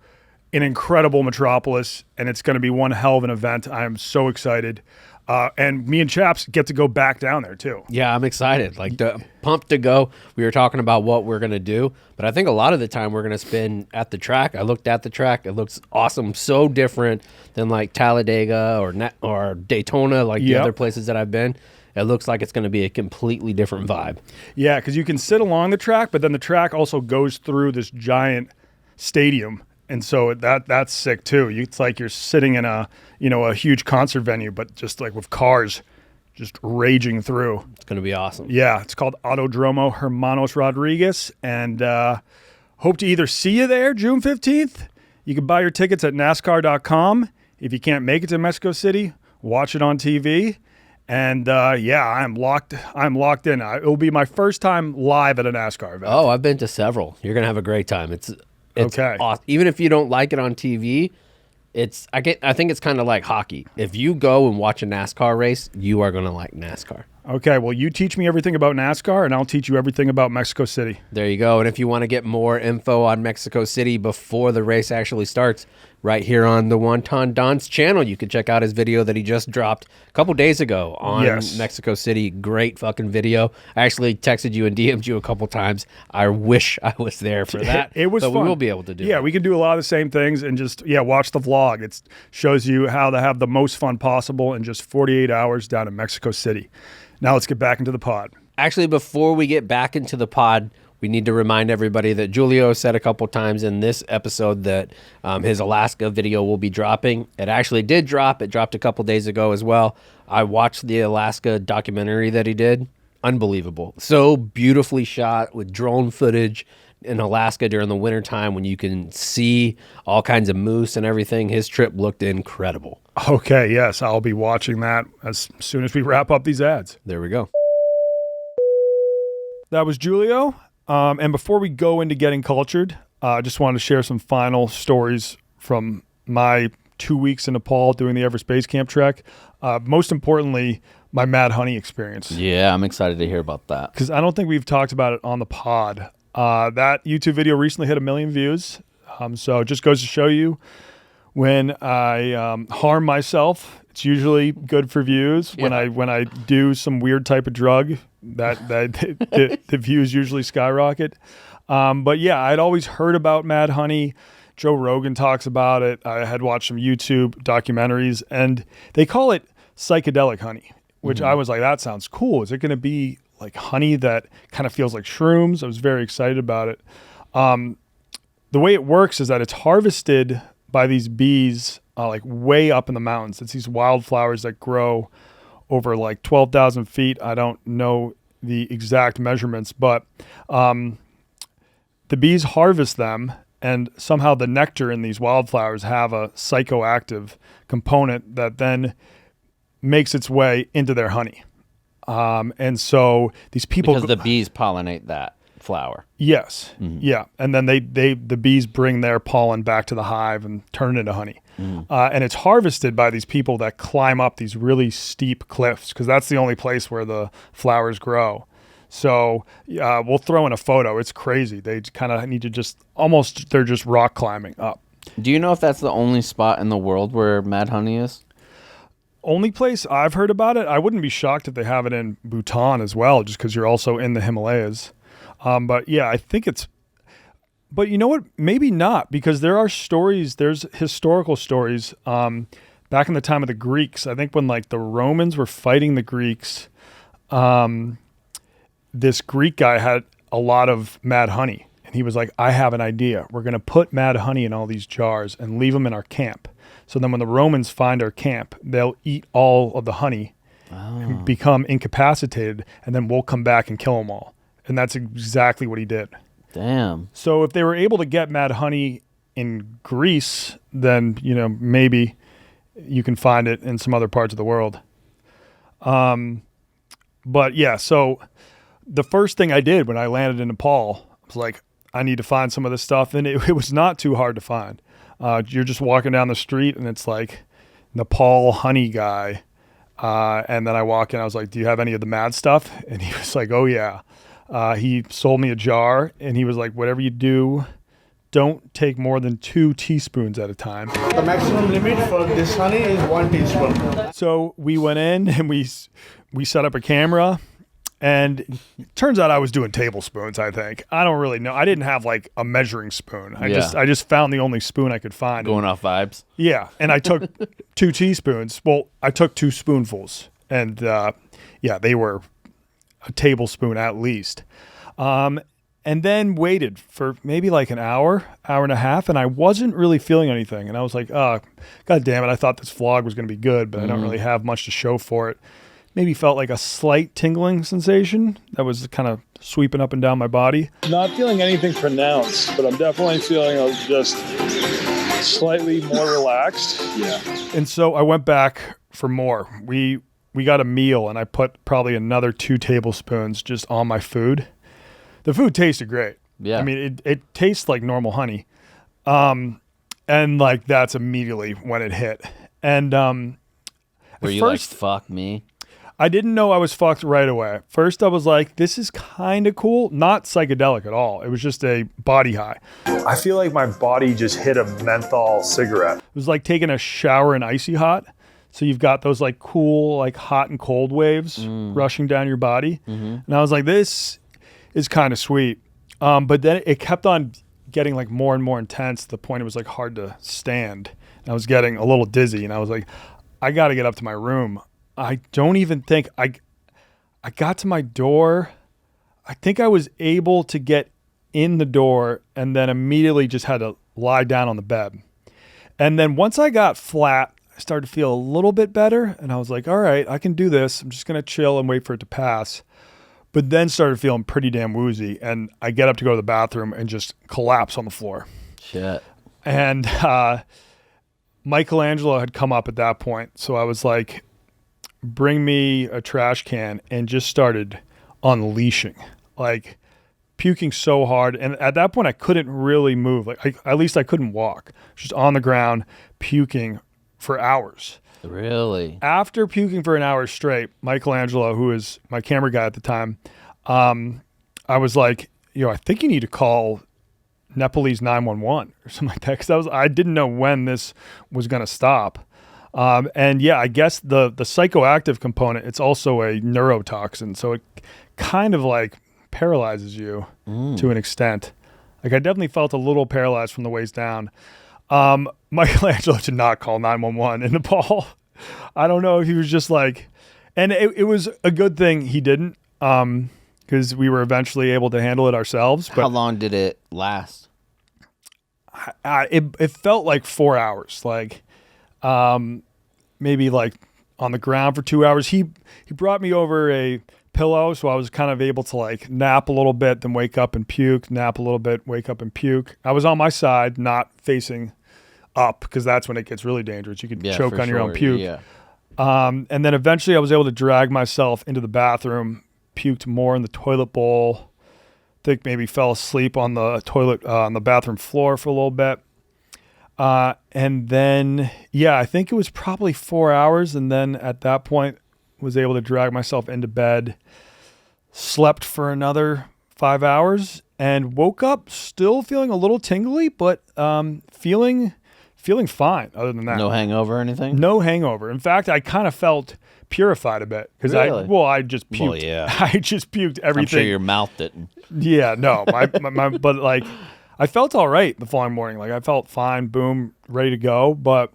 an incredible metropolis, and it's going to be one hell of an event. I am so excited. And me and Chaps get to go back down there, too. Yeah, I'm excited. Like, pumped to go. We were talking about what we're going to do, but I think a lot of the time we're going to spend at the track. I looked at the track. It looks awesome. So different than like Talladega or Daytona, like the Yep. other places that I've been. It looks like it's going to be a completely different vibe. Yeah, because you can sit along the track, but then the track also goes through this giant stadium. And so that's sick too. It's like you're sitting in a huge concert venue, but just like with cars just raging through. It's going to be awesome. Yeah, it's called Autodromo Hermanos Rodriguez, and hope to either see you there June 15th. You can buy your tickets at NASCAR.com. If you can't make it to Mexico City, watch it on TV. And I'm locked in. It will be my first time live at a NASCAR event. Oh, I've been to several. You're going to have a great time. It's Okay. awesome. Even if you don't like it on TV, I think it's kind of like hockey. If you go and watch a NASCAR race, you are going to like NASCAR. Okay, well, you teach me everything about NASCAR, and I'll teach you everything about Mexico City. There you go. And if you want to get more info on Mexico City before the race actually starts, right here on the Wonton Don's channel, you can check out his video that he just dropped a couple days ago on Yes. Mexico City. Great fucking video. I actually texted you and DM'd you a couple times. I wish I was there for that. It was but fun. we will be able to do Yeah, it. we can do a lot of the same things and just, watch the vlog. It shows you how to have the most fun possible in just 48 hours down in Mexico City. Now let's get back into the pod. Actually, before we get back into the pod, we need to remind everybody that Giulio said a couple times in this episode that his Alaska video will be dropping. It actually did drop. It dropped a couple days ago as well. I watched the Alaska documentary that he did. Unbelievable. So beautifully shot with drone footage in Alaska during the wintertime when you can see all kinds of moose and everything. His trip looked incredible. Okay, yes, I'll be watching that as soon as we wrap up these ads. There we go. That was Giulio. And before we go into getting cultured, I just wanted to share some final stories from my 2 weeks in Nepal doing the Everest Base Camp trek. Most importantly, my Mad Honey experience. Yeah, I'm excited to hear about that. Because I don't think we've talked about it on the pod. That YouTube video recently hit 1 million views. So it just goes to show you when I harm myself, it's usually good for views. Yeah. When I do some weird type of drug, the views usually skyrocket. But yeah, I'd always heard about Mad Honey. Joe Rogan talks about it. I had watched some YouTube documentaries, and they call it psychedelic honey, which I was like, that sounds cool. Is it going to be like honey that kind of feels like shrooms? I was very excited about it. The way it works is that it's harvested by these bees like way up in the mountains. It's these wildflowers that grow over like 12,000 feet. I don't know the exact measurements, but the bees harvest them, and somehow the nectar in these wildflowers have a psychoactive component that then makes its way into their honey. And so these people... Because the bees pollinate that flower. Yes. Yeah. And then the bees bring their pollen back to the hive and turn it into honey. And it's harvested by these people that climb up these really steep cliffs because that's the only place where the flowers grow. So we'll throw in a photo. It's crazy. They kind of need to they're just rock climbing up. Do you know if that's the only spot in the world where mad honey is? Only place I've heard about it. I wouldn't be shocked if they have it in Bhutan as well, just because you're also in the Himalayas. But yeah, I think it's. But you know what? Maybe not, because there are stories. There's historical stories back in the time of the Greeks. I think when like the Romans were fighting the Greeks, this Greek guy had a lot of mad honey, and he was like, "I have an idea. We're going to put mad honey in all these jars and leave them in our camp." So then when the Romans find our camp, they'll eat all of the honey and become incapacitated, and then we'll come back and kill them all. And that's exactly what he did. Damn. So if they were able to get mad honey in Greece, then, maybe you can find it in some other parts of the world. But yeah, so the first thing I did when I landed in Nepal was like, I need to find some of this stuff. And it was not too hard to find. You're just walking down the street and it's like Nepal honey guy. And then I walk in, I was like, do you have any of the mad stuff? And he was like, oh yeah. He sold me a jar and he was like, whatever you do, don't take more than 2 teaspoons at a time. The maximum limit for this honey is 1 teaspoon. So we went in and we set up a camera. And it turns out I was doing tablespoons, I think. I don't really know. I didn't have like a measuring spoon. I just found the only spoon I could find. Going off vibes. Yeah. And I took 2 teaspoons. Well, I took 2 spoonfuls. And they were a tablespoon at least. And then waited for maybe like an hour and a half. And I wasn't really feeling anything. And I was like, oh, God damn it. I thought this vlog was going to be good, but I don't really have much to show for it. Maybe felt like a slight tingling sensation that was kind of sweeping up and down my body. Not feeling anything pronounced, but I'm definitely feeling just slightly more relaxed. Yeah. And so I went back for more. We got a meal and I put probably another 2 tablespoons just on my food. The food tasted great. Yeah. I mean, it tastes like normal honey. And like that's immediately when it hit. And were you like, fuck me? I didn't know I was fucked right away. First, I was like, this is kind of cool. Not psychedelic at all. It was just a body high. I feel like my body just hit a menthol cigarette. It was like taking a shower in icy hot. So you've got those like cool, like hot and cold waves rushing down your body. And I was like, this is kind of sweet. But then it kept on getting like more and more intense to the point it was like hard to stand. And I was getting a little dizzy and I was like, I got to get up to my room. I don't even think I got to my door. I think I was able to get in the door and then immediately just had to lie down on the bed. And then once I got flat, I started to feel a little bit better. And I was like, all right, I can do this. I'm just going to chill and wait for it to pass. But then started feeling pretty damn woozy. And I get up to go to the bathroom and just collapse on the floor. Shit. And Michelangelo had come up at that point. So I was like, bring me a trash can, and just started unleashing, like puking so hard. And at that point I couldn't really move. Like at least I couldn't walk, just on the ground, puking for hours. Really? After puking for an hour straight, Michelangelo, who is my camera guy at the time, I was like, I think you need to call Nepalese 911 or something like that. Cause I didn't know when this was going to stop. And yeah, I guess the psychoactive component, it's also a neurotoxin. So it kind of like paralyzes you to an extent. Like I definitely felt a little paralyzed from the waist down. Michelangelo did not call 911 in Nepal. I don't know if he was just like, and it was a good thing he didn't, because we were eventually able to handle it ourselves. But how long did it last? It felt like 4 hours, like, maybe like on the ground for 2 hours. He brought me over a pillow, so I was kind of able to like nap a little bit, then wake up and puke, nap a little bit, wake up and puke. I was on my side, not facing up, because that's when it gets really dangerous. You could choke on your own puke. Yeah. And then eventually I was able to drag myself into the bathroom, puked more in the toilet bowl, think maybe fell asleep on the toilet, on the bathroom floor for a little bit. And then, I think it was probably 4 hours. And then at that point was able to drag myself into bed, slept for another 5 hours, and woke up still feeling a little tingly, but feeling fine other than that. No hangover or anything? No hangover. In fact, I kind of felt purified a bit because Really? I just puked. Well, yeah. I just puked everything. I'm sure your mouth didn't. Yeah, no, but like I felt all right the following morning. Like I felt fine, boom, ready to go. But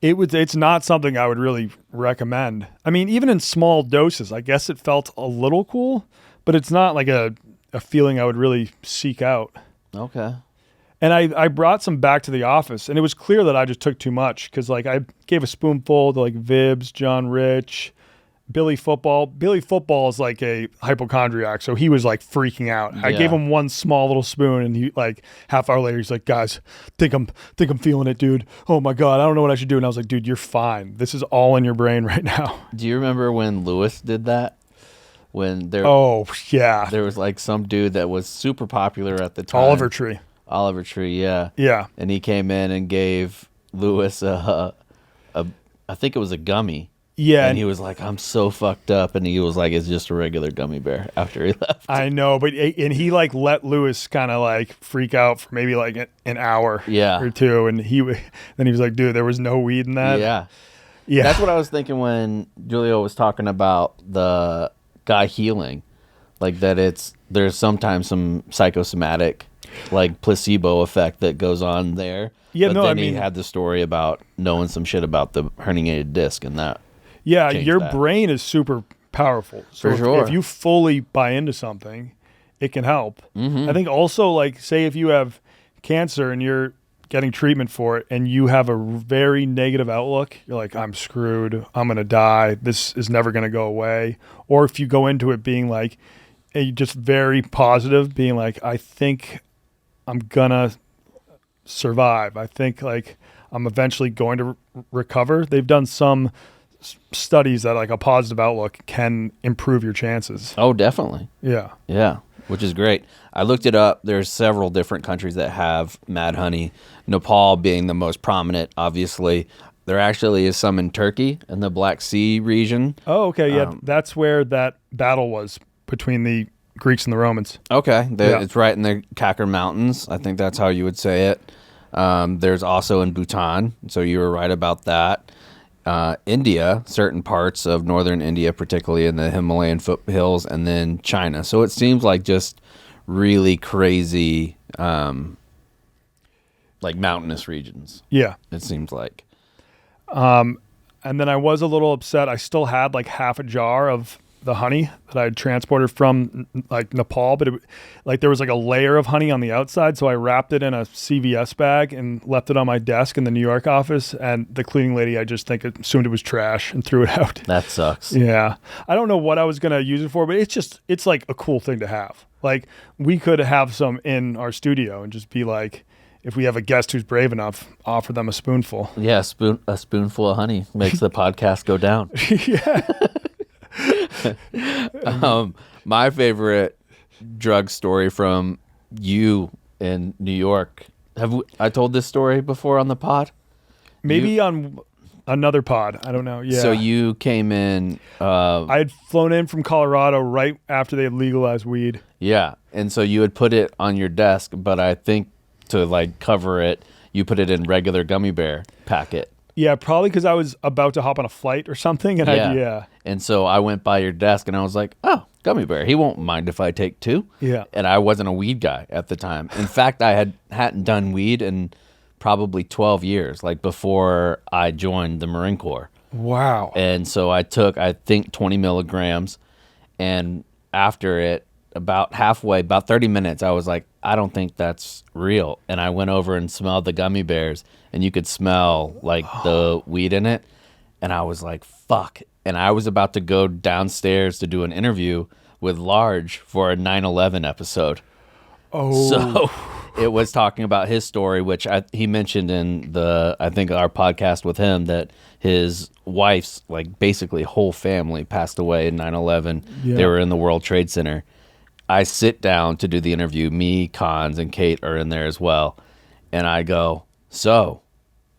it's not something I would really recommend. I mean, even in small doses, I guess it felt a little cool, but it's not like a feeling I would really seek out. Okay. And I brought some back to the office, and it was clear that I just took too much because, like, I gave a spoonful to, like, Vibs, John Rich, Billy Football. Billy Football is, like, a hypochondriac, so he was, like, freaking out. I gave him one small little spoon, and he, like, half hour later, he's like, guys, think I'm feeling it, dude. Oh, my God, I don't know what I should do. And I was like, dude, you're fine. This is all in your brain right now. Do you remember when Lewis did that? When there was, like, some dude that was super popular at the time. Oliver Tree, yeah. Yeah. And he came in and gave Lewis I think it was a gummy. Yeah. And he was like, I'm so fucked up. And he was like, it's just a regular gummy bear after he left. I know, but he like let Lewis kind of like freak out for maybe like an hour or two. And then he was like, dude, there was no weed in that. Yeah. Yeah. That's what I was thinking when Giulio was talking about the guy healing. Like that there's sometimes some psychosomatic like placebo effect that goes on there. Yeah, but no, then I mean, he had the story about knowing some shit about the herniated disc and that. Yeah, your brain is super powerful. So For sure. If you fully buy into something, it can help. Mm-hmm. I think also, like, say if you have cancer and you're getting treatment for it and you have a very negative outlook, you're like, I'm screwed, I'm going to die, this is never going to go away. Or if you go into it being like, just very positive, being like, I think I'm gonna survive. I think like I'm eventually going to recover. They've done some studies that like a positive outlook can improve your chances. Oh, definitely. Yeah. Yeah, which is great. I looked it up. There's several different countries that have mad honey. Nepal being the most prominent, obviously. There actually is some in Turkey in the Black Sea region. Oh, okay. Yeah, that's where that battle was between the Greeks and the Romans. Okay. It's right in the Qatar Mountains. I think that's how you would say it. There's also in Bhutan, so you were right about that. India, certain parts of northern India, particularly in the Himalayan foothills, and then China. So it seems like just really crazy, like mountainous regions. Yeah. It seems like. And then I was a little upset. I still had like half a jar of the honey that I had transported from like Nepal, but there was like a layer of honey on the outside. So I wrapped it in a CVS bag and left it on my desk in the New York office. And the cleaning lady, I just think assumed it was trash and threw it out. That sucks. Yeah. I don't know what I was going to use it for, but it's like a cool thing to have. Like we could have some in our studio and just be like, if we have a guest who's brave enough, offer them a spoonful. Yeah. A spoonful of honey makes the podcast go down. Yeah. My favorite drug story from you in New York. I told this story before on the pod? Maybe on another pod. I don't know. Yeah. So you came in. I had flown in from Colorado right after they had legalized weed. Yeah. And so you had put it on your desk, but I think to like cover it, you put it in regular gummy bear packet. Yeah, probably because I was about to hop on a flight or something. And And so I went by your desk and I was like, oh, gummy bear. He won't mind if I take two. Yeah. And I wasn't a weed guy at the time. In fact, I hadn't done weed in probably 12 years, like before I joined the Marine Corps. Wow. And so I took, I think, 20 milligrams. And after it, about halfway, about 30 minutes, I was like, I don't think that's real. And I went over and smelled the gummy bears, and you could smell like the weed in it. And I was like, fuck. And I was about to go downstairs to do an interview with Large for a 9/11 episode. Oh. So it was talking about his story, which he mentioned in I think our podcast with him, that his wife's like basically whole family passed away in 9/11. Yeah. They were in the World Trade Center. I sit down to do the interview. Me, Cons, and Kate are in there as well. And I go, so,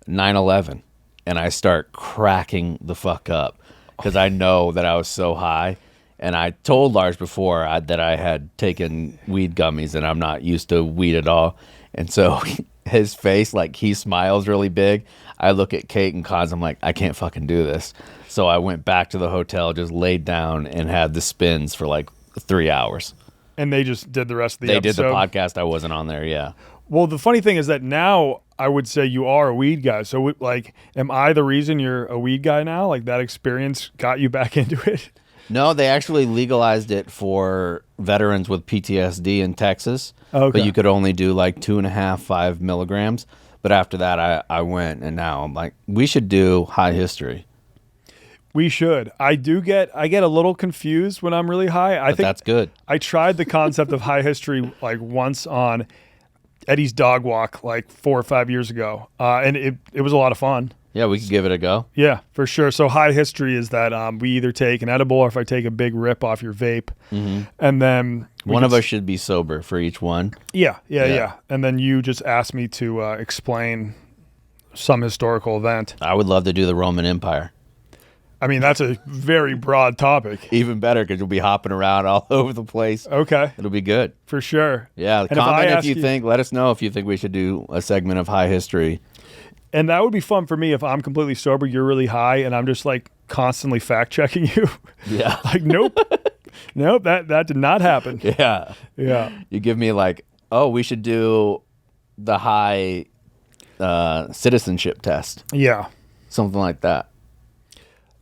9/11. And I start cracking the fuck up because I know that I was so high. And I told Lars before that I had taken weed gummies and I'm not used to weed at all. And so his face, like he smiles really big. I look at Kate and Cons. I'm like, I can't fucking do this. So I went back to the hotel, just laid down and had the spins for like 3 hours. And they just did the rest of the They episode? did the podcast. I wasn't on there. Yeah. Well, the funny thing is that now I would say you are a weed guy. So, like, am I the reason you're a weed guy now? Like, that experience got you back into it? No, they actually legalized it for veterans with PTSD in Texas. Okay. But you could only do like 2.5, 5 milligrams. But after that, I went, and now I'm like, we should do high history. We should. I get a little confused when I'm really high. I But think that's good. I tried the concept of high history like once on Eddie's dog walk like 4 or 5 years ago, and it was a lot of fun. Yeah, we could give it a go. Yeah, for sure. So high history is that we either take an edible or if I take a big rip off your vape, and then One of us should be sober for each one. Yeah. Yeah. And then you just asked me to explain some historical event. I would love to do the Roman Empire. I mean, that's a very broad topic. Even better because you'll be hopping around all over the place. Okay, It'll be good. for sure. Yeah, And if comment I if ask you think. Let us know if you think we should do a segment of high history. And that would be fun for me if I'm completely sober, you're really high, and I'm just like constantly fact checking you. Yeah. Like, nope, that did not happen. Yeah. Yeah. You give me like, oh, we should do the high citizenship test. Yeah. Something like that.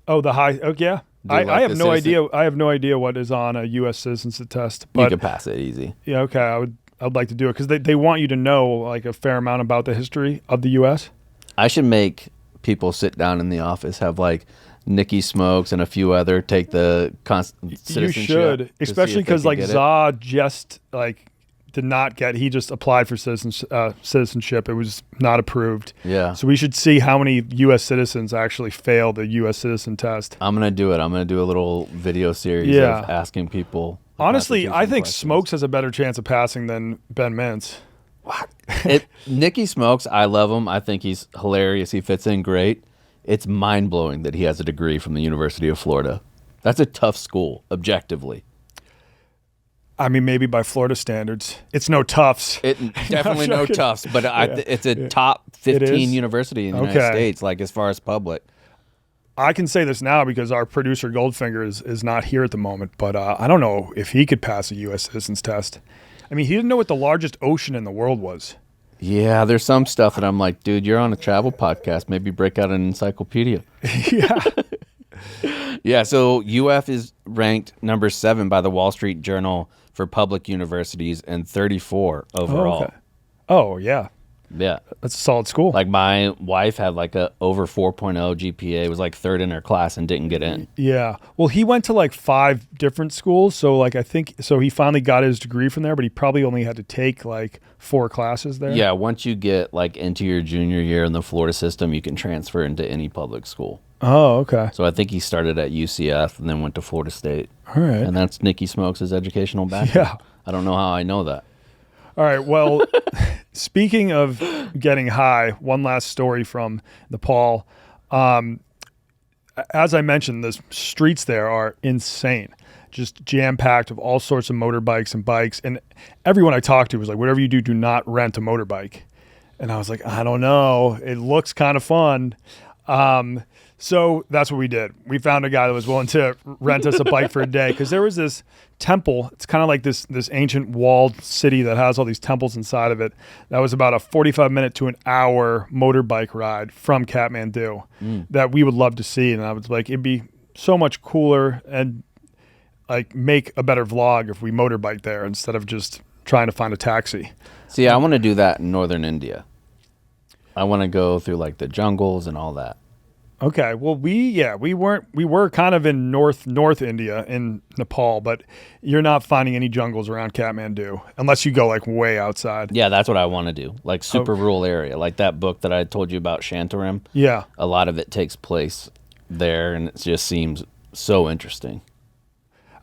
Oh, the high. Oh, yeah. Do like I have the no citizen- idea. I have no idea what is on a U.S. citizenship test. You But could pass it easy. yeah, okay. I'd like to do it because they want you to know like a fair amount about the history of the U.S. I should make people sit down in the office, have like Nikki Smokes and a few other take the citizenship. You should, to see especially if they because can like get it. Za just like did not get. He just applied for citizenship. It was not approved. Yeah. So we should see how many U.S. citizens actually fail the U.S. citizen test. I'm going to do it. I'm going to do a little video series Yeah. of asking people. the Honestly, I Constitution think questions. Smokes has a better chance of passing than Ben Mintz. Nikki Smokes, I love him. I think he's hilarious. He fits in great. It's mind-blowing that he has a degree from the University of Florida. That's a tough school, objectively. I mean, maybe by Florida standards, it's no Tufts. Definitely no joking. Tufts, but it's a top It 15 is? university in the United Okay. States, like as far as public. I can say this now because our producer Goldfinger is not here at the moment, but I don't know if he could pass a U.S. citizens test. I mean, he didn't know what the largest ocean in the world was. Yeah, there's some stuff that I'm like, dude, you're on a travel podcast. Maybe break out an encyclopedia. Yeah. Yeah, so UF is ranked number 7 by the Wall Street Journal for public universities and 34 overall. Okay. Oh, yeah. Yeah. That's a solid school. Like my wife had like a over 4.0 GPA, was like 3rd in her class and didn't get in. Yeah. Well, he went to like 5 different schools. So like I think so he finally got his degree from there, but he probably only had to take like 4 classes there. Yeah, once you get like into your junior year in the Florida system, you can transfer into any public school. Oh, okay. So I think he started at UCF and then went to Florida State. All right. And that's Nikki Smokes' educational background. Yeah. I don't know how I know that. All right. Well, speaking of getting high, one last story from Nepal. As I mentioned, the streets there are insane, just jam-packed of all sorts of motorbikes and bikes. And everyone I talked to was like, whatever you do, do not rent a motorbike. And I was like, I don't know. It looks kind of fun. So that's what we did. We found a guy that was willing to rent us a bike for a day because there was this temple. It's kind of like this ancient walled city that has all these temples inside of it. That was about a 45-minute to an hour motorbike ride from Kathmandu that we would love to see. And I was like, it'd be so much cooler and like make a better vlog if we motorbike there instead of just trying to find a taxi. See, I want to do that in northern India. I want to go through like the jungles and all that. Okay. Well, we were kind of in North India in Nepal, but you're not finding any jungles around Kathmandu unless you go like way outside. Yeah, that's what I want to do. Like super rural area. Like that book that I told you about, Shantaram. Yeah. A lot of it takes place there and it just seems so interesting.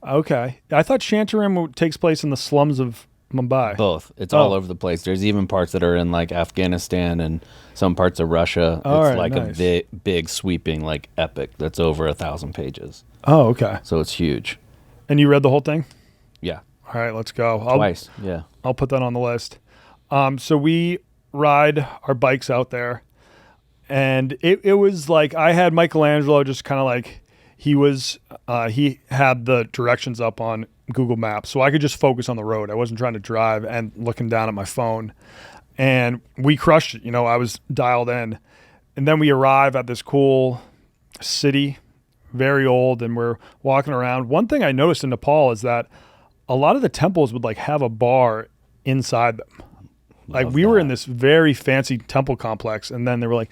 Okay. I thought Shantaram takes place in the slums of Mumbai. Both. It's all over the place. There's even parts that are in like Afghanistan and some parts of Russia. All it's right, like nice. a big sweeping like epic that's over 1,000 pages. Oh, okay. So it's huge. And you read the whole thing? Yeah. All right, let's go. Twice. Yeah. I'll put that on the list. So we ride our bikes out there, and it was like I had Michelangelo just kind of like he had the directions up on Google Maps, so I could just focus on the road. I wasn't trying to drive and looking down at my phone. And we crushed it. I was dialed in. And then we arrive at this cool city, very old, and we're walking around. One thing I noticed in Nepal is that a lot of the temples would like have a bar inside them. Like we were in this very fancy temple complex, and then they were like,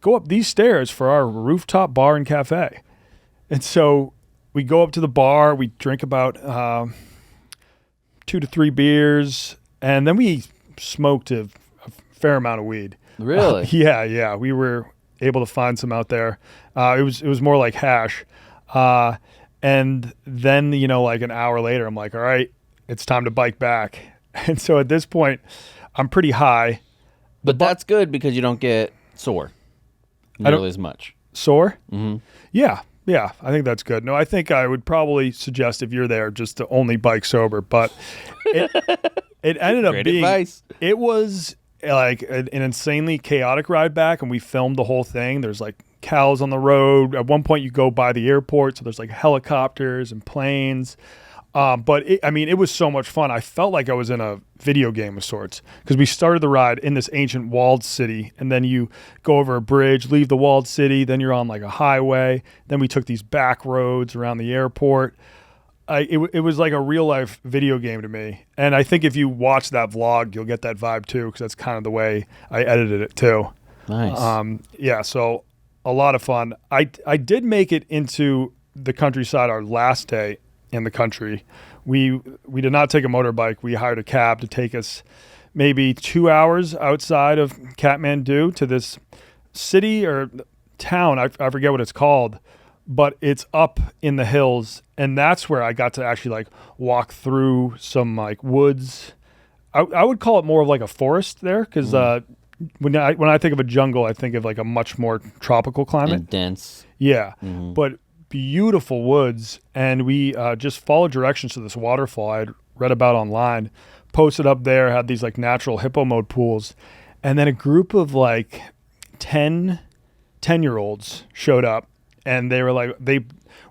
go up these stairs for our rooftop bar and cafe. And so we go up to the bar, we drink about 2 to 3 beers, and then we smoked a fair amount of weed. Really? Yeah. We were able to find some out there. It was more like hash. And then, like an hour later, I'm like, all right, it's time to bike back. And so at this point, I'm pretty high. But that's good because you don't get sore nearly as much. Sore? Mm-hmm. Yeah, I think that's good. No, I think I would probably suggest if you're there just to only bike sober. But it ended up Great being, advice. It was like an insanely chaotic ride back, and we filmed the whole thing. There's like cows on the road. At one point you go by the airport, so there's like helicopters and planes. But it was so much fun. I felt like I was in a video game of sorts because we started the ride in this ancient walled city, and then you go over a bridge, leave the walled city, then you're on like a highway. Then we took these back roads around the airport. It was like a real life video game to me. And I think if you watch that vlog, you'll get that vibe too, because that's kind of the way I edited it too. Nice. Yeah, so a lot of fun. I did make it into the countryside our last day in the country. We did not take a motorbike. We hired a cab to take us maybe 2 hours outside of Kathmandu to this city or town. I forget what it's called, but it's up in the hills, and that's where I got to actually like walk through some like woods. I would call it more of like a forest there, because when I think of a jungle, I think of like a much more tropical climate. And dense. Yeah, but beautiful woods, and we just followed directions to this waterfall I had read about online, posted up there, had these like natural hippo mode pools, and then a group of like 10-year-olds showed up, and they were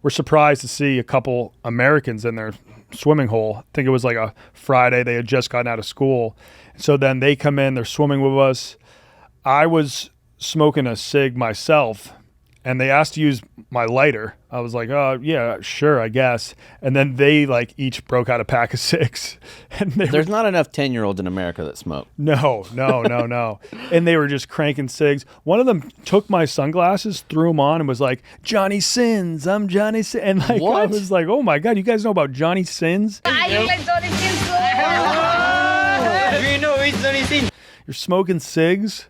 surprised to see a couple Americans in their swimming hole. I think it was like a Friday. They had just gotten out of school. So then they come in, they're swimming with us. I was smoking a cig myself, and they asked to use my lighter. I was like, oh, yeah, sure, I guess. And then they like each broke out a pack of cigs. And There's not enough 10-year-olds in America that smoke. No. And they were just cranking cigs. One of them took my sunglasses, threw them on, and was like, Johnny Sins, I'm Johnny Sins. And like, What? I was like, oh my God, you guys know about Johnny Sins? You're smoking cigs?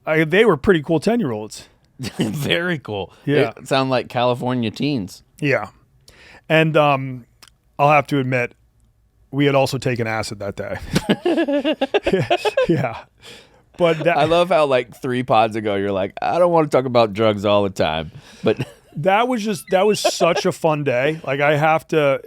They were pretty cool 10-year-olds. Very cool. Yeah. It sound like California teens. Yeah. And I'll have to admit, we had also taken acid that day. Yeah. But I love how like 3 pods ago you're like, I don't want to talk about drugs all the time. But that was such a fun day. Like I have to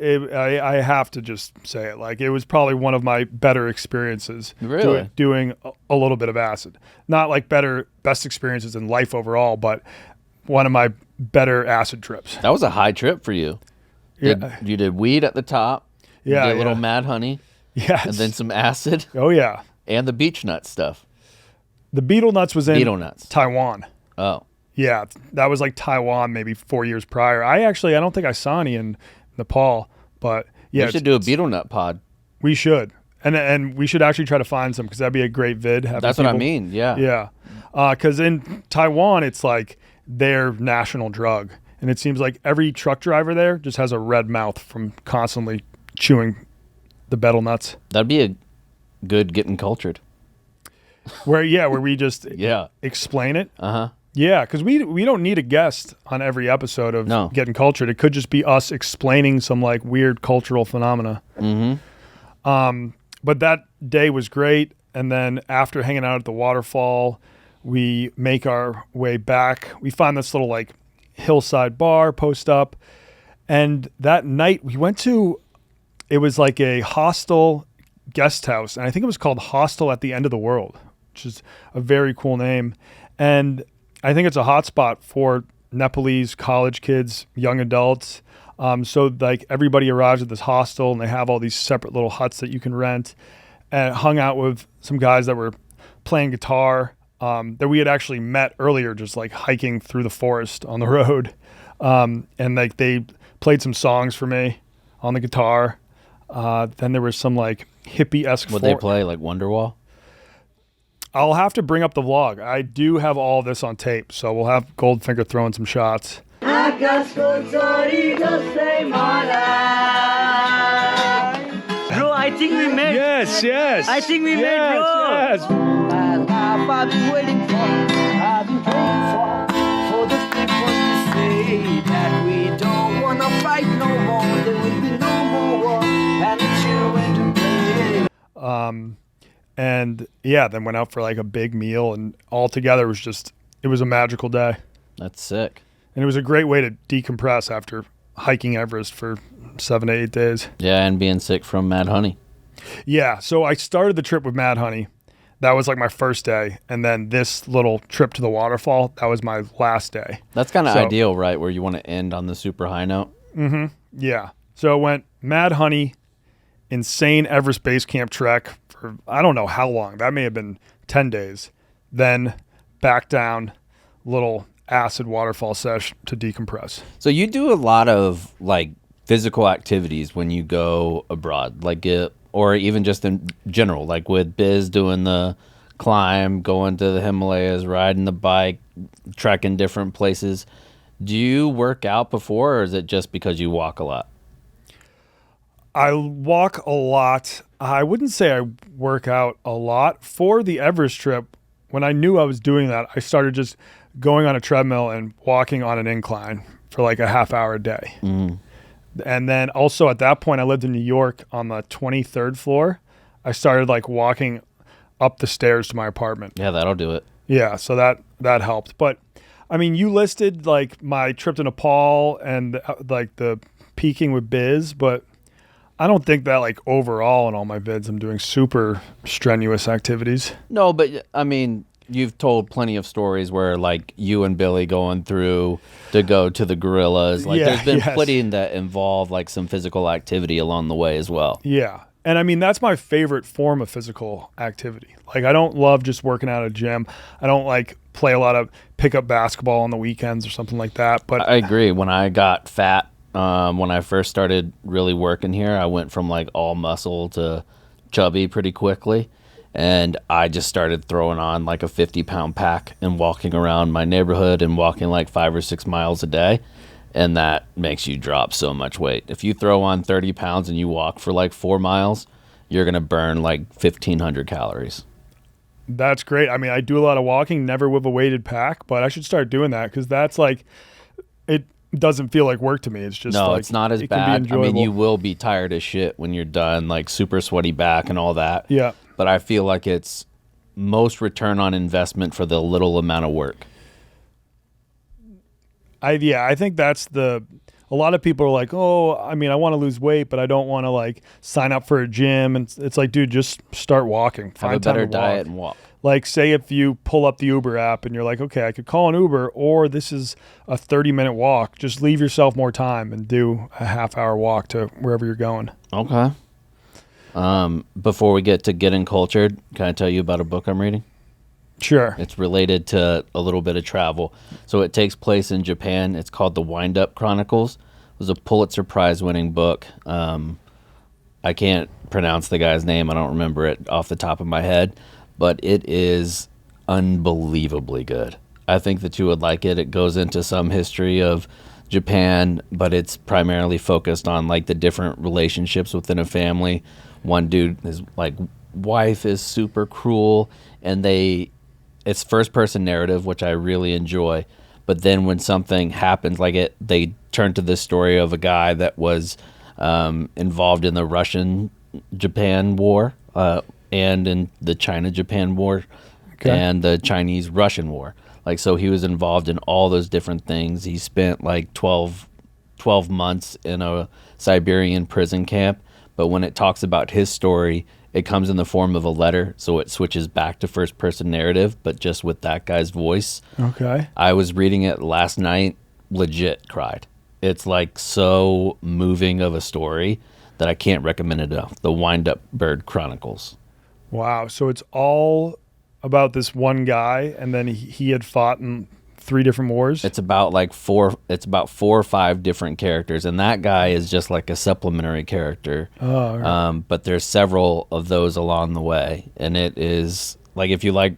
just say it. Like it was probably one of my better experiences. Really? Doing a little bit of acid. Not like best experiences in life overall, but one of my better acid trips. that was a high trip for you. You did weed at the top. Yeah, You did a little yeah. mad honey. Yes. And then some acid. Oh yeah. And the beech nut stuff. The beetle nuts was in Beetle nuts. Taiwan. Oh. Yeah, that was like Taiwan maybe 4 years prior. I don't think I saw any in Nepal, but yeah. We should do a beetle nut pod. We should. And we should actually try to find some, because that'd be a great vid. That's what I mean, yeah. Yeah. Because in Taiwan, it's like their national drug. And it seems like every truck driver there just has a red mouth from constantly chewing the betel nuts. That'd be a good getting cultured. Where we just Yeah. explain it. Uh-huh. Yeah, because we don't need a guest on every episode of No. Getting Cultured. It could just be us explaining some like weird cultural phenomena. But that day was great. And then after hanging out at the waterfall, we make our way back. We find this little like hillside bar, post up. And that night we went to, it was like a hostel guest house. And I think it was called Hostel at the End of the World, which is a very cool name. And I think it's a hotspot for Nepalese college kids, young adults. So like everybody arrives at this hostel and they have all these separate little huts that you can rent, and hung out with some guys that were playing guitar that we had actually met earlier, just like hiking through the forest on the road. And like they played some songs for me on the guitar. Then there was some like hippie-esque. Would they play like Wonderwall? I'll have to bring up the vlog. I do have all of this on tape, so we'll have Goldfinger throwing some shots. Bro, I think we made. Yes, yes. I think we made, bro. Yes. I've been waiting for, I've been praying for the people to say that we don't wanna fight no more. There will be no more war, and the children to play. And yeah, then went out for like a big meal, and all together it was a magical day. That's sick. And it was a great way to decompress after hiking Everest for 7 to 8 days. Yeah, and being sick from Mad Honey. Yeah, so I started the trip with Mad Honey. That was like my first day. And then this little trip to the waterfall, that was my last day. That's kind of So- ideal, right? Where you want to end on the super high note. Yeah. So it went Mad Honey, insane Everest Base Camp trek for I don't know how long. That may have been 10 days. Then back down, little acid waterfall sesh to decompress. So you do a lot of like physical activities when you go abroad, like or even just in general, like with Biz doing the climb, going to the Himalayas, riding the bike, trekking different places. Do you work out before, or is it just because you walk a lot? I walk a lot. I wouldn't say I work out a lot. For the Everest trip, when I knew I was doing that, I started just going on a treadmill and walking on an incline for like a half hour a day. And then also at that point, I lived in New York on the 23rd floor. I started like walking up the stairs to my apartment. Yeah, that'll do it. Yeah, so that helped. But I mean, you listed like my trip to Nepal and like the peaking with Biz, but I don't think that like overall in all my vids, I'm doing super strenuous activities. No, but I mean, you've told plenty of stories where like you and Billy going through to go to the gorillas. Like there's been plenty that involve like some physical activity along the way as well. Yeah. And I mean, that's my favorite form of physical activity. Like I don't love just working out at a gym. I don't like play a lot of pickup basketball on the weekends or something like that. But I agree. When I got fat, when I first started really working here, I went from like all muscle to chubby pretty quickly. And I just started throwing on like a 50-pound pack and walking around my neighborhood and walking like 5 or 6 miles a day. And that makes you drop so much weight. If you throw on 30 pounds and you walk for like 4 miles, you're going to burn like 1,500 calories. That's great. I mean, I do a lot of walking, never with a weighted pack, but I should start doing that because that's like, it doesn't feel like work to me. It's just no, like, it's not as it can be bad. I enjoyable. mean, you will be tired as shit when you're done, like super sweaty back and all that. Yeah. But I feel like it's most return on investment for the little amount of work. I think that's a lot of people are like, oh, I mean, I want to lose weight, but I don't want to like sign up for a gym. And it's like, dude, just start walking. Have a Find time better to diet walk. and walk. Like, say if you pull up the Uber app and you're like, okay, I could call an Uber, or this is a 30-minute walk. Just leave yourself more time and do a half-hour walk to wherever you're going. Okay. Before we get to getting cultured, can I tell you about a book I'm reading? Sure. It's related to a little bit of travel. So it takes place in Japan. It's called The Wind-Up Chronicles. It was a Pulitzer Prize-winning book. I can't pronounce the guy's name. I don't remember it off the top of my head. But it is unbelievably good. I think that you would like it. It goes into some history of Japan, but it's primarily focused on like the different relationships within a family. One dude, his like wife is super cruel, and they it's first person narrative, which I really enjoy. But then when something happens, they turn to this story of a guy that was involved in the Russian-Japan war and in the China-Japan war and the Chinese-Russian war. So he was involved in all those different things. He spent 12 months in a Siberian prison camp. But when it talks about his story, it comes in the form of a letter, so it switches back to first-person narrative, but just with that guy's voice. Okay. I was reading it last night, legit cried. It's so moving of a story that I can't recommend it enough. The Wind-Up Bird Chronicles. Wow. So it's all about this one guy, and then he had fought in 3 different wars? It's about 4 or 5 different characters, and that guy is just a supplementary character. Oh, right. But there's several of those along the way, and it is if you like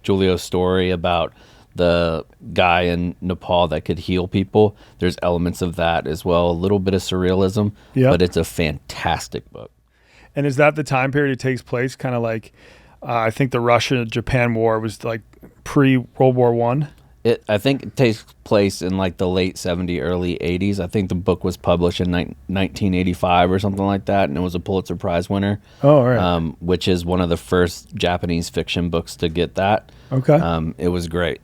Giulio's story about the guy in Nepal that could heal people, there's elements of that as well, a little bit of surrealism, but it's a fantastic book. And is that the time period it takes place? Kind of I think the Russia-Japan war was pre-World War I? I think it takes place in the late 70s, early 80s. I think the book was published in 1985 or something like that, and it was a Pulitzer Prize winner. Oh, right. Which is one of the first Japanese fiction books to get that. Okay. It was great.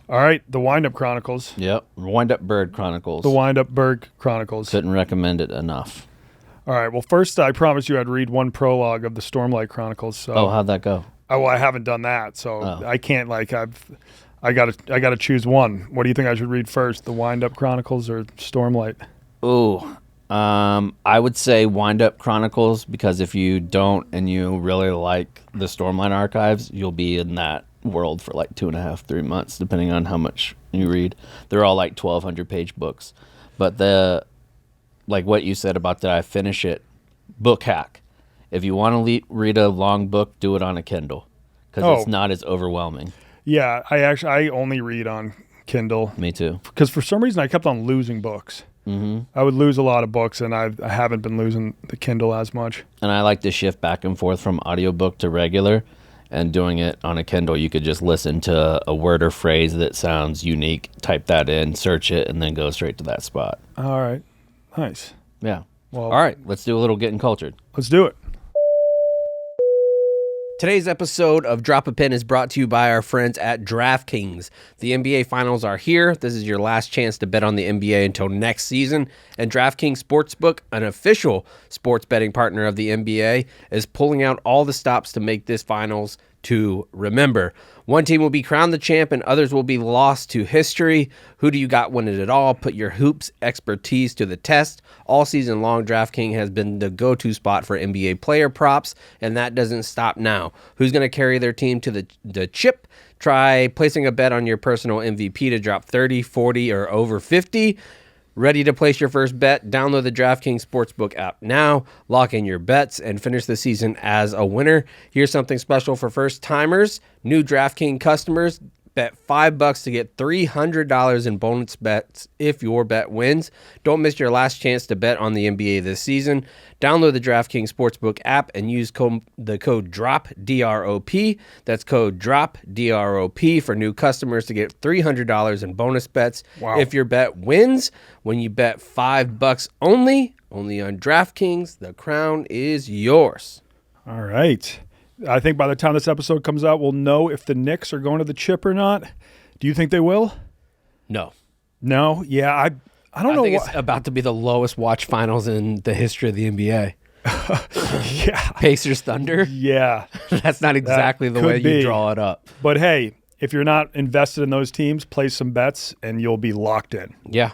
All right, the Wind-Up Chronicles. Yep, Wind-Up Bird Chronicles. The Wind-Up Bird Chronicles. Couldn't recommend it enough. All right, well, first I promised you I'd read one prologue of the Stormlight Chronicles. So. How'd that go? Oh, well, I haven't done that, so I can't I gotta choose one. What do you think I should read first, the Wind-Up Chronicles or Stormlight? Ooh, I would say Wind-Up Chronicles, because if you don't and you really like the Stormlight archives, you'll be in that world for 2.5, 3 months, depending on how much you read. They're all 1,200 page books, but what you said about did I finish it? Book hack. If you want to read a long book, do it on a Kindle, because it's not as overwhelming. Yeah, I only read on Kindle. Me too. Because for some reason I kept on losing books. Mm-hmm. I would lose a lot of books, and I haven't been losing the Kindle as much. And I like to shift back and forth from audiobook to regular, and doing it on a Kindle, you could just listen to a word or phrase that sounds unique, type that in, search it, and then go straight to that spot. All right. Nice. Yeah. Well, all right, let's do a little Getting Cultured. Let's do it. Today's episode of Drop a Pin is brought to you by our friends at DraftKings. The NBA Finals are here. This is your last chance to bet on the NBA until next season. And DraftKings Sportsbook, an official sports betting partner of the NBA, is pulling out all the stops to make this Finals to remember. One team will be crowned the champ and others will be lost to history. Who do you got winning it all? Put your hoops expertise to the test. All season long, DraftKings has been the go-to spot for NBA player props, and that doesn't stop now. Who's going to carry their team to the chip? Try placing a bet on your personal MVP to drop 30, 40, or over 50. Ready to place your first bet? Download the DraftKings Sportsbook app now. Lock in your bets and finish the season as a winner. Here's something special for first-timers. New DraftKings customers, bet $5 to get $300 in bonus bets if your bet wins. Don't miss your last chance to bet on the NBA this season. Download the DraftKings Sportsbook app and use the code DROP, D-R-O-P. That's code DROP, D-R-O-P for new customers to get $300 in bonus bets if your bet wins. When you bet $5 only on DraftKings, the crown is yours. All right. I think by the time this episode comes out, we'll know if the Knicks are going to the chip or not. Do you think they will? No. No? Yeah, I don't know. I think it's about to be the lowest watch finals in the history of the NBA. Yeah. Pacers Thunder? Yeah. That's not exactly the way you draw it up. But hey, if you're not invested in those teams, place some bets and you'll be locked in. Yeah.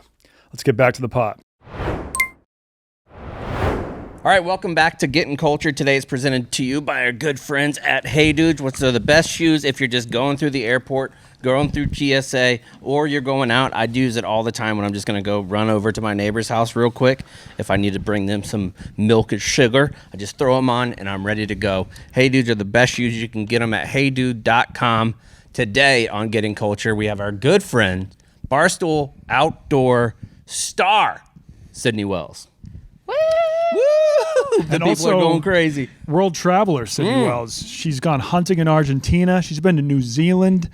Let's get back to the pot. All right, welcome back to Getting Culture. Today is presented to you by our good friends at Hey Dudes. What's the best shoes if you're just going through the airport, going through GSA, or you're going out? I use it all the time when I'm just going to go run over to my neighbor's house real quick. If I need to bring them some milk and sugar, I just throw them on and I'm ready to go. Hey Dudes are the best shoes. You can get them at heydude.com. Today on Getting Culture, we have our good friend, Barstool Outdoor star, Sydney Wells. Woo! The And people also- are going crazy. World traveler, Sydney Wells. She's gone hunting in Argentina. She's been to New Zealand,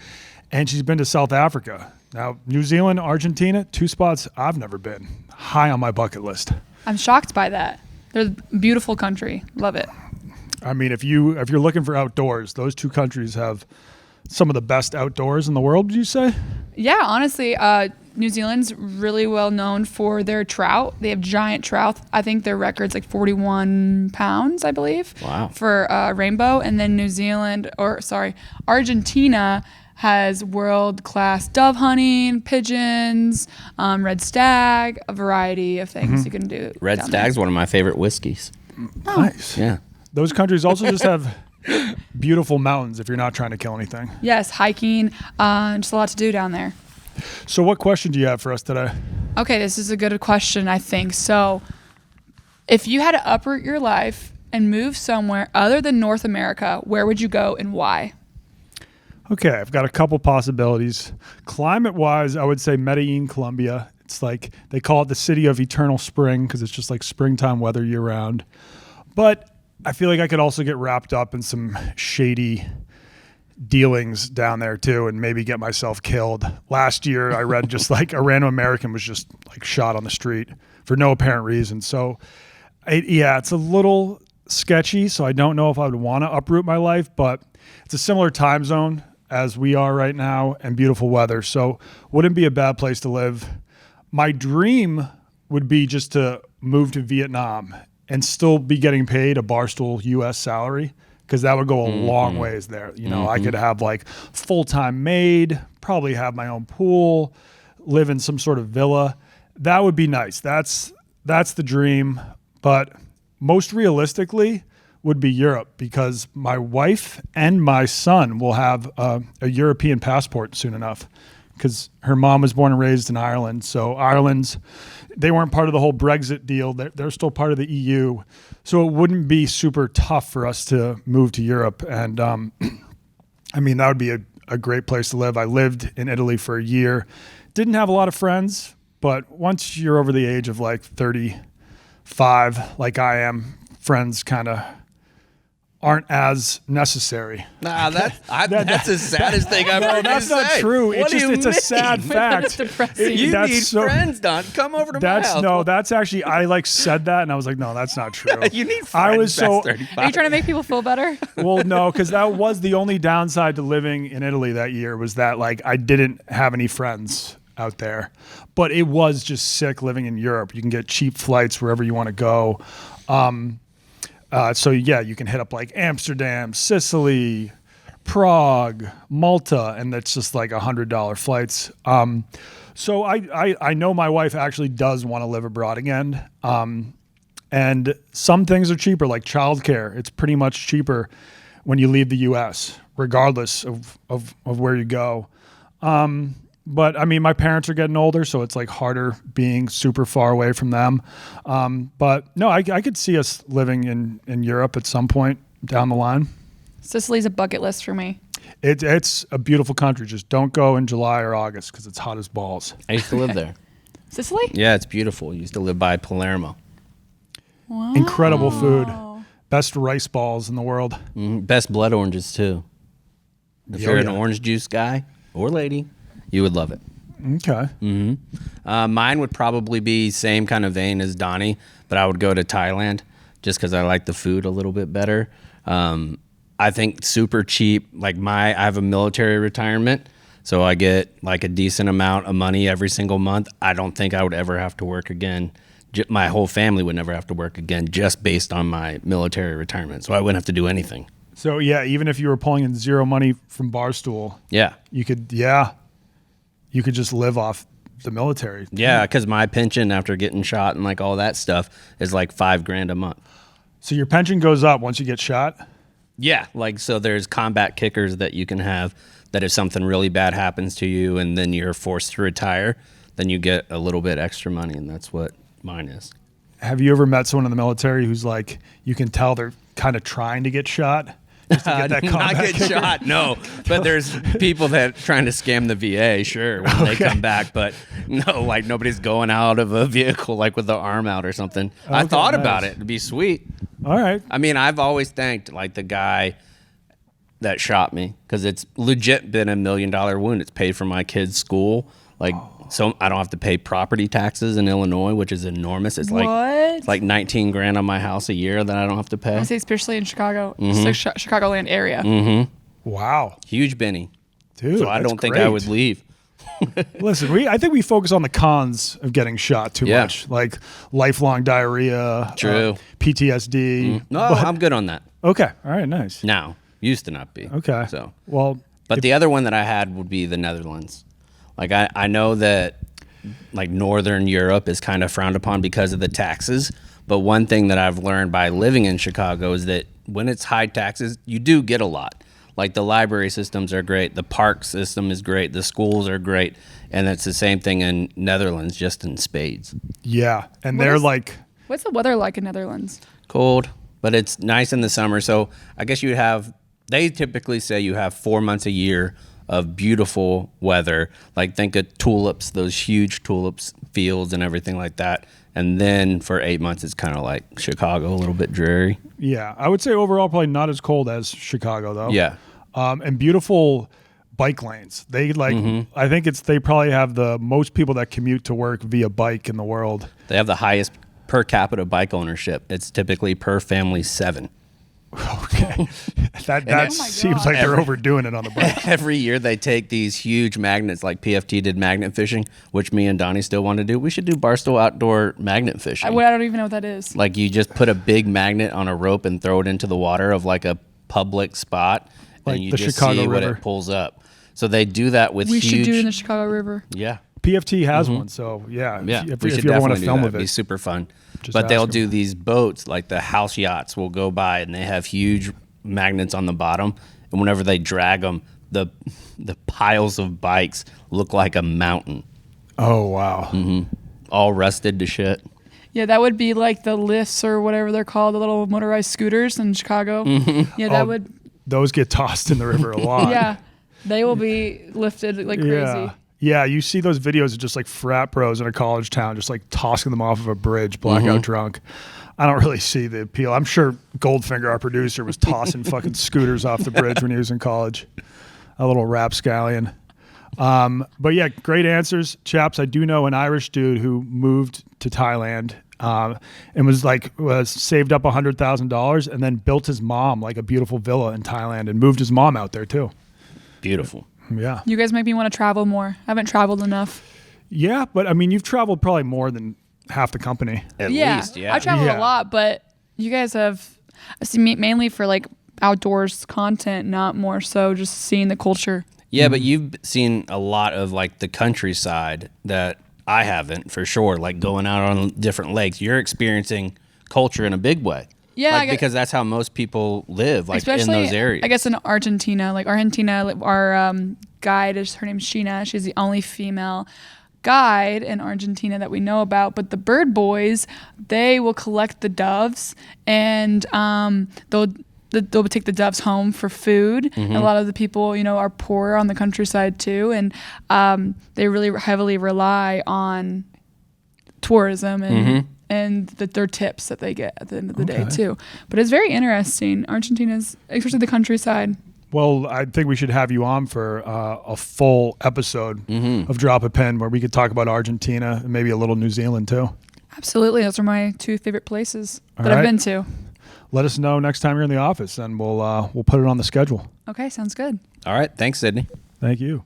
and she's been to South Africa. Now, New Zealand, Argentina, 2 spots I've never been. High on my bucket list. I'm shocked by that. They're a beautiful country. Love it. I mean, if you're looking for outdoors, those 2 countries have some of the best outdoors in the world, would you say? Yeah, honestly, New Zealand's really well known for their trout. They have giant trout. I think their record's like 41 pounds, I believe. Wow. For rainbow. And then Argentina has world-class dove hunting, pigeons, red stag, a variety of things you can do. Red down Stag's there. one of my favorite whiskeys. Nice. Yeah. Those countries also just have beautiful mountains if you're not trying to kill anything. Yes, hiking, just a lot to do down there. So what question do you have for us today? Okay, this is a good question, I think. So, if you had to uproot your life and move somewhere other than North America, where would you go and why? Okay, I've got a couple possibilities. Climate-wise, I would say Medellin, Colombia. It's like they call it the city of eternal spring because it's just like springtime weather year-round. But I feel like I could also get wrapped up in some shady dealings down there too and maybe get myself killed. Last year, I read just like a random American was just like shot on the street for no apparent reason. So, it's a little sketchy. So I don't know if I would want to uproot my life, but it's a similar time zone as we are right now and beautiful weather. So wouldn't be a bad place to live. My dream would be just to move to Vietnam and still be getting paid a Barstool US salary, because that would go a long ways there. You know, I could have like full-time maid, probably have my own pool, live in some sort of villa. That would be nice. That's the dream. But most realistically would be Europe, because my wife and my son will have a European passport soon enough, because her mom was born and raised in Ireland. So they weren't part of the whole Brexit deal. They're still part of the EU. So it wouldn't be super tough for us to move to Europe. And I mean, that would be a great place to live. I lived in Italy for a year. Didn't have a lot of friends, but once you're over the age of like 35, like I am, friends kind of aren't as necessary. Nah, that's the saddest thing I've No, heard that's you not say. true. What It's do just, you it's a mean? sad fact. depressing. You That's need so- friends, Don. Come over to my house. That's actually, I like said that and I was like, no, that's not true. You need friends. I was so, Are you trying to make people feel better? well, no, because that was the only downside to living in Italy that year, was that like I didn't have any friends out there. But it was just sick living in Europe. You can get cheap flights wherever you want to go. So yeah, you can hit up like Amsterdam, Sicily, Prague, Malta, and that's just like $100 flights. So I know my wife actually does want to live abroad again. And some things are cheaper, like childcare. It's pretty much cheaper when you leave the U.S., regardless of where you go. But I mean, my parents are getting older, so it's like harder being super far away from them. But no, I could see us living in Europe at some point down the line. Sicily's a bucket list for me. It's a beautiful country. Just don't go in July or August because it's hot as balls. I used to live there. Sicily? Yeah, it's beautiful. I used to live by Palermo. Wow. Incredible food. Best rice balls in the world. Best blood oranges, too. If you're an orange juice guy or lady, you would love it. Okay. Mine would probably be same kind of vein as Donnie, but I would go to Thailand just because I like the food a little bit better. I think super cheap. Like I have a military retirement, so I get like a decent amount of money every single month. I don't think I would ever have to work again. My whole family would never have to work again just based on my military retirement. So I wouldn't have to do anything. So yeah, even if you were pulling in zero money from Barstool, Yeah. you could just live off the military. Yeah, because my pension after getting shot and like all that stuff is like $5,000 a month. So your pension goes up once you get shot? Yeah, like so there's combat kickers that you can have that if something really bad happens to you and then you're forced to retire, then you get a little bit extra money, and that's what mine is. Have you ever met someone in the military who's like, you can tell they're kind of trying to get shot Get that Not combat get kicker? shot, no. But there's people that trying to scam the VA, sure, when they come back. But no, like nobody's going out of a vehicle like with the arm out or something. I Okay, thought about nice. it. It'd be sweet. All right. I mean, I've always thanked like the guy that shot me because it's legit been $1 million wound. It's paid for my kid's school. Like, so I don't have to pay property taxes in Illinois, which is enormous. It's What? like 19 grand on my house a year that I don't have to pay. I say especially in Chicago, Mm-hmm. Chicagoland area. Wow. Huge Benny. Dude, So I that's don't think I great. would leave. Listen, I think we focus on the cons of getting shot too Yeah. much, like lifelong diarrhea, True. PTSD. No, I'm good on that Okay, all right, nice. now. Used to not be. Okay, So, well, but the other one that I had would be the Netherlands. Like I know that like Northern Europe is kind of frowned upon because of the taxes. But one thing that I've learned by living in Chicago is that when it's high taxes, you do get a lot. Like the library systems are great, the park system is great, the schools are great, and it's the same thing in Netherlands, just in spades. yeah, and What they're is- like, What's the weather like in Netherlands? Cold, but it's nice in the summer. So I guess you have, they typically say you have 4 months a year of beautiful weather. Like think of tulips, those huge tulips fields and everything like that. And then for 8 months, it's kind of like Chicago, a little bit dreary. yeah, I would say overall probably not as cold as Chicago though. Yeah. And beautiful bike lanes. They like, I think they probably have the most people that commute to work via bike in the world. They have the highest per capita bike ownership. It's typically per family 7. Okay, that Oh my seems God. like they're overdoing it on the bike. Every year they take these huge magnets like PFT did magnet fishing, which me and Donnie still want to do. We should do Barstool outdoor magnet fishing. I don't even know what that is. Like you just put a big magnet on a rope and throw it into the water of like a public spot, Like and you the just Chicago see what River. it pulls up. So they do that with We huge. should do it in the Chicago River. Yeah, PFT has one, so yeah. yeah. If we you should ever want definitely to do film that. of It'd be it, super fun. Just But they'll ask 'em. do these boats, like the house yachts will go by, and they have huge magnets on the bottom. And whenever they drag them, the piles of bikes look like a mountain, oh wow, all rusted to shit. Yeah, that would be like the lifts or whatever they're called, the little motorized scooters in Chicago. Yeah, that Oh, would. those get tossed in the river a lot. Yeah, they will be lifted like crazy. Yeah. Yeah, you see those videos of just like frat bros in a college town just like tossing them off of a bridge, blackout drunk. I don't really see the appeal. I'm sure Goldfinger, our producer, was tossing fucking scooters off the bridge when he was in college. A little rapscallion. But yeah, great answers. Chaps, I do know an Irish dude who moved to Thailand and was saved up $100,000 and then built his mom like a beautiful villa in Thailand and moved his mom out there too. Beautiful. Yeah. You guys make me want to travel more. I haven't traveled enough. Yeah, but I mean, you've traveled probably more than half the company. At Yeah, least, yeah. I traveled Yeah. a lot, but you guys have, I see, mainly for like outdoors content, not more so just seeing the culture. Yeah, but you've seen a lot of like the countryside that I haven't, for sure. Like going out on different lakes, you're experiencing culture in a big way. Yeah, like, I get- because that's how most people live, like Especially, in those areas. I guess in Argentina, our guide is, her name's Sheena. She's the only female guide in Argentina that we know about. But the bird boys, they will collect the doves and they'll take the doves home for food. And a lot of the people, are poor on the countryside too, and they really heavily rely on tourism and their tips that they get at the end of the day too. But it's very interesting. Argentina's, especially the countryside. Well, I think we should have you on for a full episode of Drop a Pin where we could talk about Argentina and maybe a little New Zealand too. Absolutely. Those are my 2 favorite places that All right. I've been to. Let us know next time you're in the office and we'll put it on the schedule. Okay, sounds good. All right. Thanks, Sydney. Thank you.